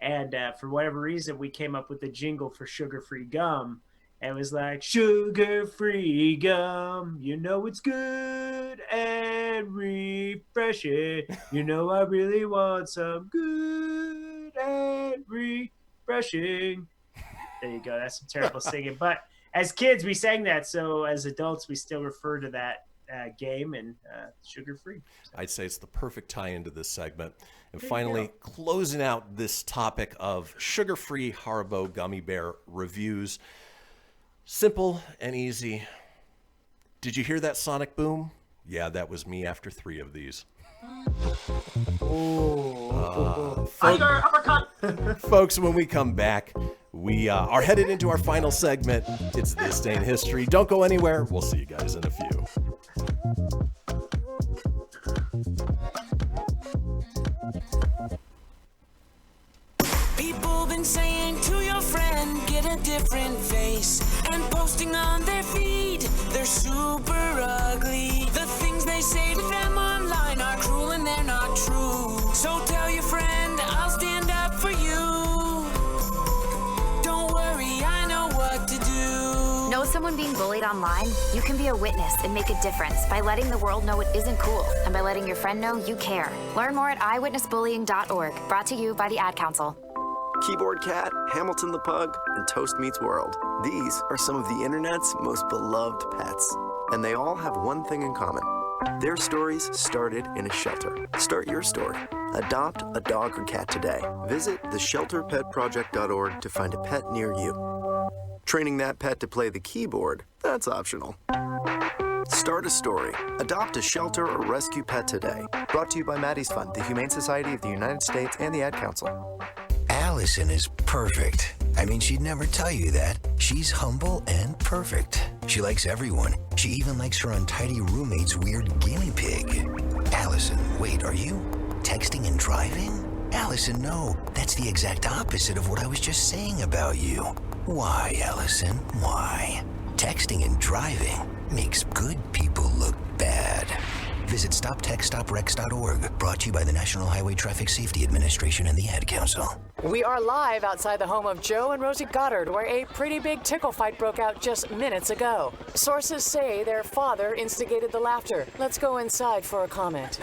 And for whatever reason, we came up with the jingle for sugar-free gum. And it was like, sugar-free gum, you know it's good and refreshing. You know I really want some good and refreshing. There you go. That's some terrible singing. But as kids, we sang that. So as adults, we still refer to that game and sugar-free. I'd say it's the perfect tie-in to this segment. And finally, closing out this topic of sugar-free Haribo gummy bear reviews. Simple and easy. Did you hear that sonic boom? Yeah, that was me after 3 of these. Folks, when we come back, we are headed into our final segment. It's This Day in History. Don't go anywhere. We'll see you guys in a few. People been saying to your friend, get a different face, and posting on their feed, they're super ugly. The things they say to them online are cruel and they're not true. So tell your friend, I'll stand up for you. Don't worry, I know what to do. Know someone being bullied online? You can be a witness and make a difference by letting the world know it isn't cool and by letting your friend know you care. Learn more at eyewitnessbullying.org. Brought to you by the Ad Council. Keyboard Cat, Hamilton the Pug, and Toast Meets World. These are some of the internet's most beloved pets. And they all have one thing in common. Their stories started in a shelter. Start your story. Adopt a dog or cat today. Visit theshelterpetproject.org to find a pet near you. Training that pet to play the keyboard, that's optional. Start a story. Adopt a shelter or rescue pet today. Brought to you by Maddie's Fund, the Humane Society of the United States, and the Ad Council. Allison is perfect. I mean, she'd never tell you that. She's humble and perfect. She likes everyone. She even likes her untidy roommate's weird guinea pig. Allison, wait, are you texting and driving? Allison, no. That's the exact opposite of what I was just saying about you. Why, Allison? Why? Texting and driving makes good people look bad. Visit StopTextStopWrecks.org. Brought to you by the National Highway Traffic Safety Administration and the Ad Council. We are live outside the home of Joe and Rosie Goddard, where a pretty big tickle fight broke out just minutes ago. Sources say their father instigated the laughter. Let's go inside for a comment.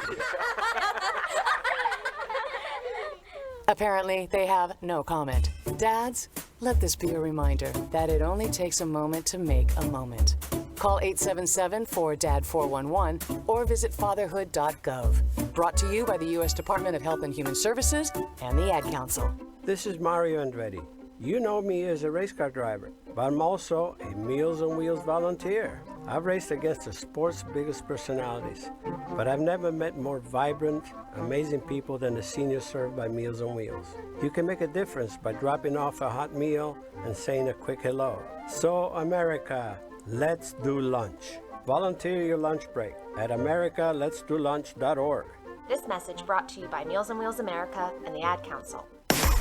Apparently, they have no comment. Dads, let this be a reminder that it only takes a moment to make a moment. Call 877-4DAD-411 or visit fatherhood.gov. Brought to you by the U.S. Department of Health and Human Services and the Ad Council. This is Mario Andretti. You know me as a race car driver, but I'm also a Meals on Wheels volunteer. I've raced against the sport's biggest personalities, but I've never met more vibrant, amazing people than the seniors served by Meals on Wheels. You can make a difference by dropping off a hot meal and saying a quick hello. So, America, let's do lunch. Volunteer your lunch break at americaletsdolunch.org. This message brought to you by Meals on Wheels America and the Ad Council.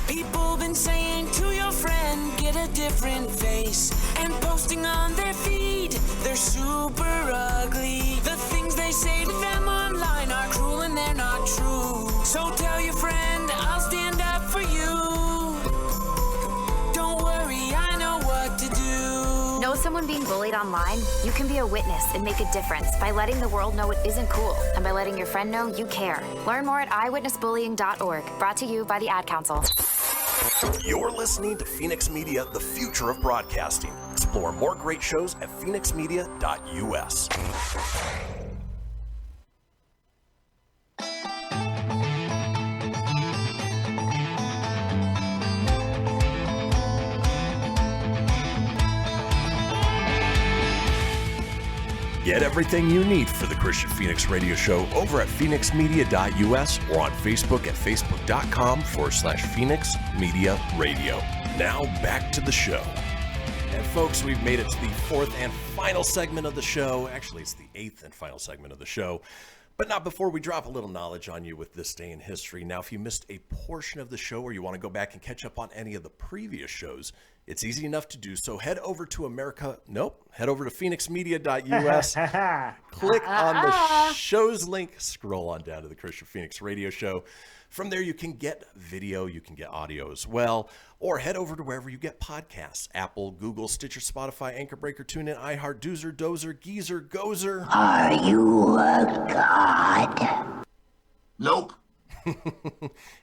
People been saying to your friend, get a different face, and posting on their feed, they're super ugly. The things they say to them online are cruel and they're not true. So tell your friend, I'll stand up for you. Don't worry, I know what to do. Know someone being bullied online? You can be a witness and make a difference by letting the world know it isn't cool and by letting your friend know you care. Learn more at eyewitnessbullying.org. Brought to you by the Ad Council. You're listening to Fenix Media, the future of broadcasting. Explore more great shows at phoenixmedia.us. Get everything you need for the Kristian Fenix Radio Show over at phoenixmedia.us or on Facebook at facebook.com/Fenix Media Radio. Now back to the show. And folks, we've made it to the fourth and final segment of the show. Actually, it's the eighth and final segment of the show. But not before we drop a little knowledge on you with This Day in History. Now, if you missed a portion of the show or you want to go back and catch up on any of the previous shows, it's easy enough to do so. Head over to head over to phoenixmedia.us. Click on the show's link. Scroll on down to the Kristian Fenix Radio Show. From there, you can get video, you can get audio as well, or head over to wherever you get podcasts. Apple, Google, Stitcher, Spotify, Anchor Breaker, TuneIn, iHeart, Doozer, Dozer, Geezer, Gozer. Are you a god? Nope.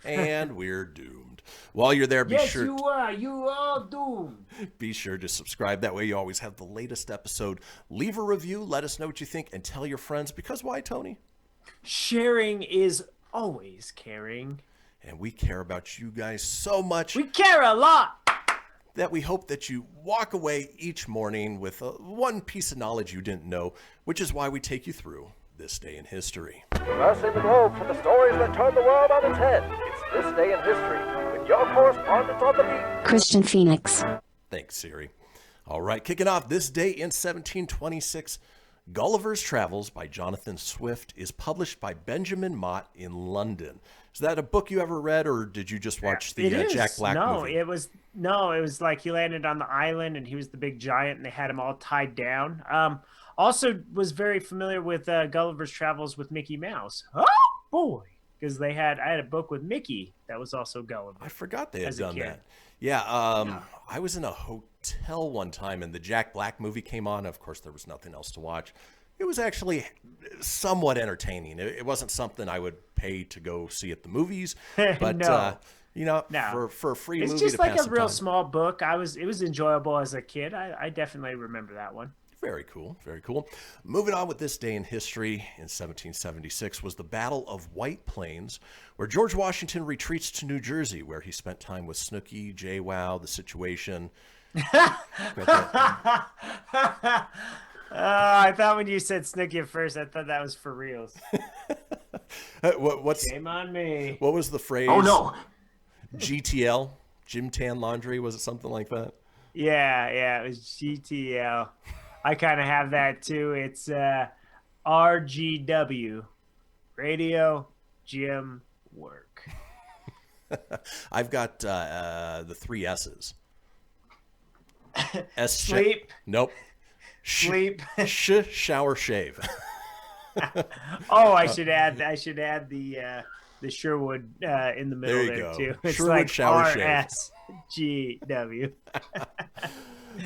And we're doomed. While you're there, Yes, you are. You are doomed. Be sure to subscribe. That way you always have the latest episode. Leave a review. Let us know what you think and tell your friends. Because why, Tony? Sharing is always caring. And we care about you guys so much. We care a lot. That we hope that you walk away each morning with one piece of knowledge you didn't know, which is why we take you through This Day in History. Crossing the globe for the stories that turn the world on its head. It's This Day in History with your correspondent on the beat, Kristian Fenix. Thanks, Siri. All right, kicking off this day in 1726, Gulliver's Travels by Jonathan Swift is published by Benjamin Mott in London. Is that a book you ever read, or did you just watch the Jack Black movie? It was like he landed on the island and he was the big giant and they had him all tied down. Also was very familiar with Gulliver's Travels with Mickey Mouse. Oh boy, because I had a book with Mickey that was also Gulliver. I forgot they had done that. Yeah, I was in a hotel one time and the Jack Black movie came on. Of course, there was nothing else to watch. It was actually somewhat entertaining. It wasn't something I would pay to go see at the movies, but for a free movie, it's just to like pass a real time. small book. It was enjoyable as a kid. I definitely remember that one. Very cool, very cool. Moving on with This Day in History, in 1776 was the Battle of White Plains, where George Washington retreats to New Jersey, where he spent time with Snooki, JWoww, The Situation. I thought when you said Snooki at first, I thought that was for reals. Shame on me. What was the phrase? Oh, no. GTL? Gym Tan Laundry? Was it something like that? Yeah, it was GTL. I kind of have that too. It's RGW, Radio Gym Work. I've got the three S's. Sleep. Nope. Sleep. Shower, shave. I should add the Sherwood in the middle there there too. It's Sherwood like shower shave. RSGW.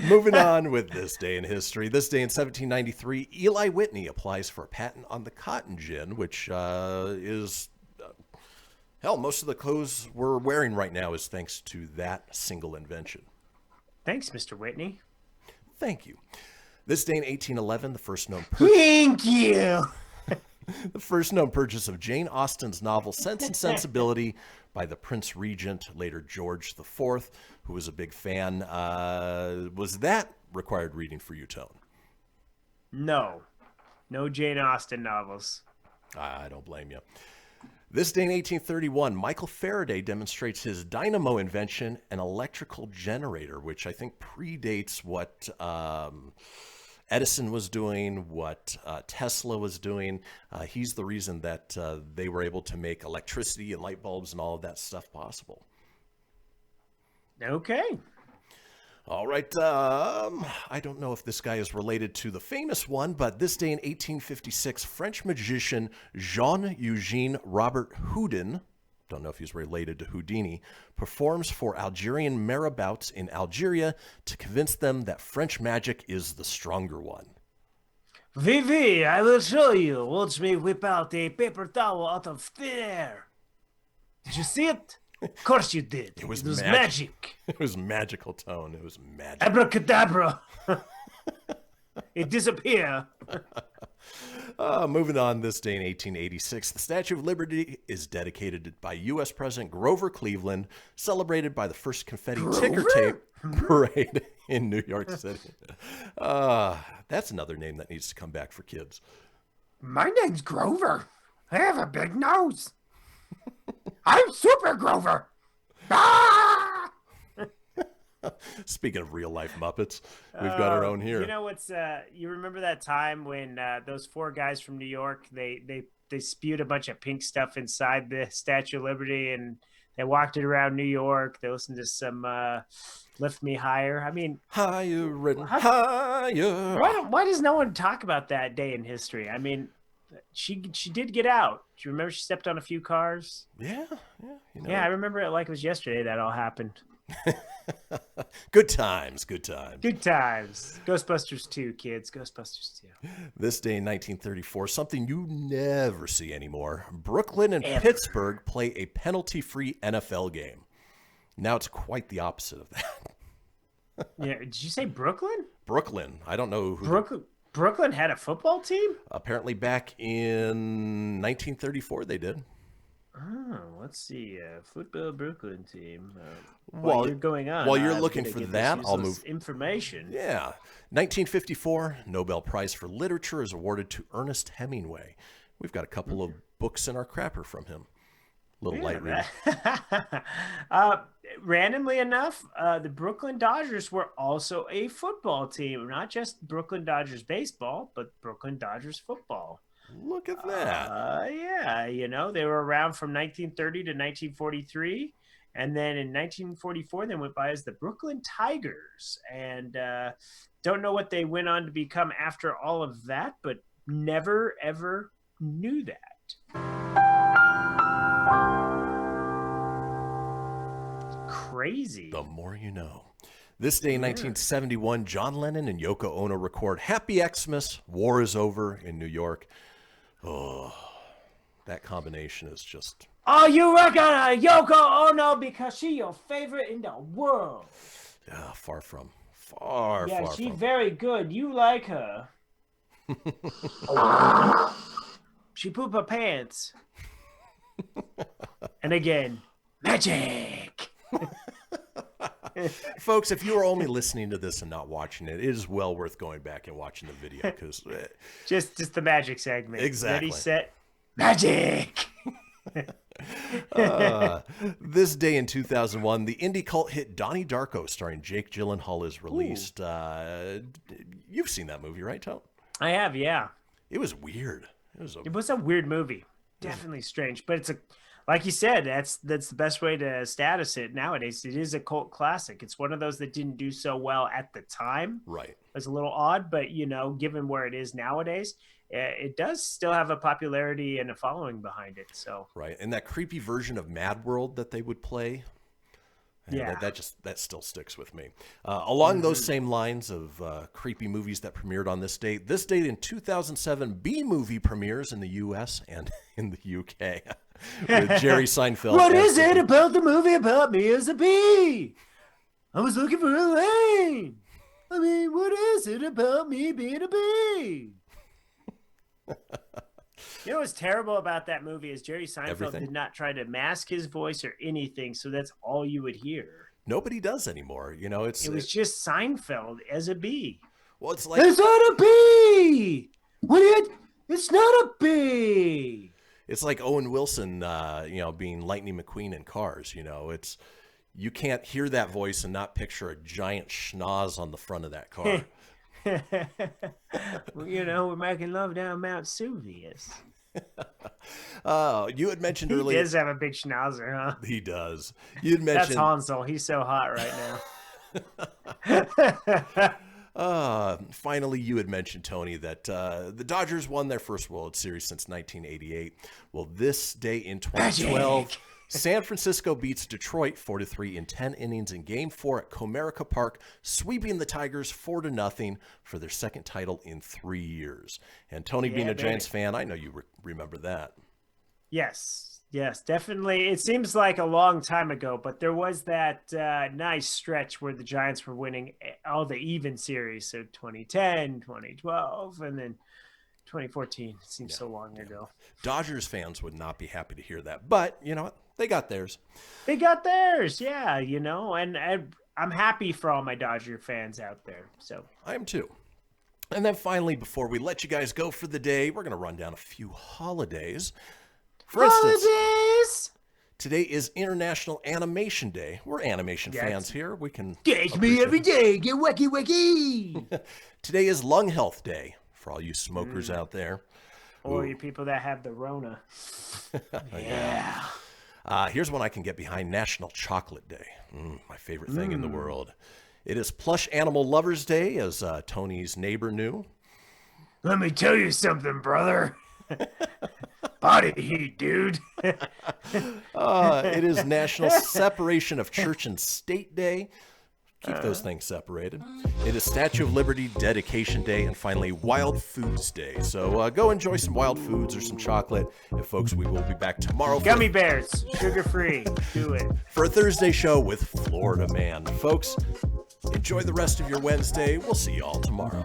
Moving on with This Day in History. This day in 1793, Eli Whitney applies for a patent on the cotton gin, which is Hell, most of the clothes we're wearing right now is thanks to that single invention. Thanks, Mr. Whitney. Thank you. This day in 1811, the first known Thank you. The first known purchase of Jane Austen's novel Sense and Sensibility by the Prince Regent, later George IV, who was a big fan. Was that required reading for you, Tone? No Jane Austen novels. I don't blame you. This day in 1831, Michael Faraday demonstrates his dynamo invention, an electrical generator, which I think predates what Edison was doing, what Tesla was doing. He's the reason that they were able to make electricity and light bulbs and all of that stuff possible. Okay. All right. I don't know if this guy is related to the famous one, but this day in 1856, French magician Jean-Eugène Robert Houdin, don't know if he's related to Houdini, performs for Algerian marabouts in Algeria to convince them that French magic is the stronger one. Vivi, I will show you. Watch me whip out a paper towel out of thin air. Did you see it? Of course you did. It was magic. It was magical, Tone. It was magic. Abracadabra. It disappeared. Moving on, this day in 1886, the Statue of Liberty is dedicated by U.S. President Grover Cleveland, celebrated by the first confetti ticker tape parade in New York City. That's another name that needs to come back for kids. My name's Grover. I have a big nose. I'm Super Grover. Ah! Speaking of real life Muppets, we've got our own here. You know what's you remember that time when those four guys from New York they spewed a bunch of pink stuff inside the Statue of Liberty and they walked it around New York. They listened to some Lift Me Higher. I mean, higher written higher. Why does no one talk about that day in history? I mean, she did get out. Do you remember she stepped on a few cars? Yeah. Yeah, I remember it like it was yesterday that all happened. Good times. Ghostbusters 2, kids. Ghostbusters 2. This day in 1934, something you never see anymore. Brooklyn and Pittsburgh play a penalty-free NFL game. Now it's quite the opposite of that. Yeah, did you say Brooklyn? Brooklyn. I don't know who. Brooklyn had a football team? Apparently back in 1934 they did. Oh, let's see. Football Brooklyn team. While you're going on, while you're looking for that, I'll move information. Yeah, 1954 Nobel Prize for Literature is awarded to Ernest Hemingway. We've got a couple of books in our crapper from him. Light read. Randomly enough, the Brooklyn Dodgers were also a football team, not just Brooklyn Dodgers baseball, but Brooklyn Dodgers football. Look at that. Yeah, they were around from 1930 to 1943. And then in 1944, they went by as the Brooklyn Tigers. And don't know what they went on to become after all of that, but never, ever knew that. Crazy. The more you know. This day in 1971, John Lennon and Yoko Ono record Happy Xmas, War is Over in New York. Oh, that combination is just... Oh, you reckon Yoko Ono because she your favorite in the world? Far from. Far Yeah, from. she very good. You like her. She poop her pants. And again, magic. Folks, if you are only listening to this and not watching it, it is well worth going back and watching the video because just the magic segment. Exactly. Ready, set, magic. This day in 2001, the indie cult hit Donnie Darko, starring Jake Gyllenhaal, is released. You've seen that movie, right, Tom? I have, yeah. It was weird. It was a weird movie. Definitely strange, but it's like you said, that's the best way to status it nowadays. It is a cult classic. It's one of those that didn't do so well at the time. Right. It was a little odd, but given where it is nowadays, it does still have a popularity and a following behind it. So right, and that creepy version of Mad World that they would play. Yeah, that still sticks with me. Along those same lines of creepy movies that premiered on this date in 2007, B-movie premieres in the U.S. and in the U.K. With Jerry Seinfeld. What is it about the movie about me as a bee? I was looking for Elaine. I mean, what is it about me being a bee? You know what's terrible about that movie is Jerry Seinfeld did not try to mask his voice or anything, so that's all you would hear. Nobody does anymore. You know, it was just Seinfeld as a bee. Well, it's like it's not a bee. It's not a bee. It's like Owen Wilson, being Lightning McQueen in Cars. You know, you can't hear that voice and not picture a giant schnoz on the front of that car. Well, we're making love down Mount Vesuvius. You had mentioned earlier. He does have a big schnauzer, huh? He does. You had mentioned that's Hansel. He's so hot right now. Finally, you had mentioned, Tony, that the Dodgers won their first World Series since 1988. Well, this day in 2012, San Francisco beats Detroit 4-3 in 10 innings in Game 4 at Comerica Park, sweeping the Tigers 4-0 for their second title in 3 years. And Tony, being a Giants fan, I know you remember that. Yes, definitely. It seems like a long time ago, but there was that nice stretch where the Giants were winning all the even series. So 2010, 2012, and then 2014. It seems so long ago. Dodgers fans would not be happy to hear that, but you know what? They got theirs. They got theirs, yeah, and I'm happy for all my Dodger fans out there. So I am too. And then finally, before we let you guys go for the day, we're going to run down a few holidays. For instance, today is International Animation Day. We're animation fans here. We can catch me every day. Get wacky wacky. Today is Lung Health Day for all you smokers out there. Or you people that have the Rona. Yeah. Here's one I can get behind: National Chocolate Day. My favorite thing in the world. It is Plush Animal Lovers Day, as Tony's neighbor knew. Let me tell you something, brother. Body heat, dude. It is National Separation of Church and State Day. Keep those things separated. It is Statue of Liberty Dedication Day, and finally Wild Foods Day. So go enjoy some wild foods or some chocolate. And folks, we will be back tomorrow. Gummy bears, sugar-free. Do it. For a Thursday show with Florida Man. Folks, enjoy the rest of your Wednesday. We'll see you all tomorrow.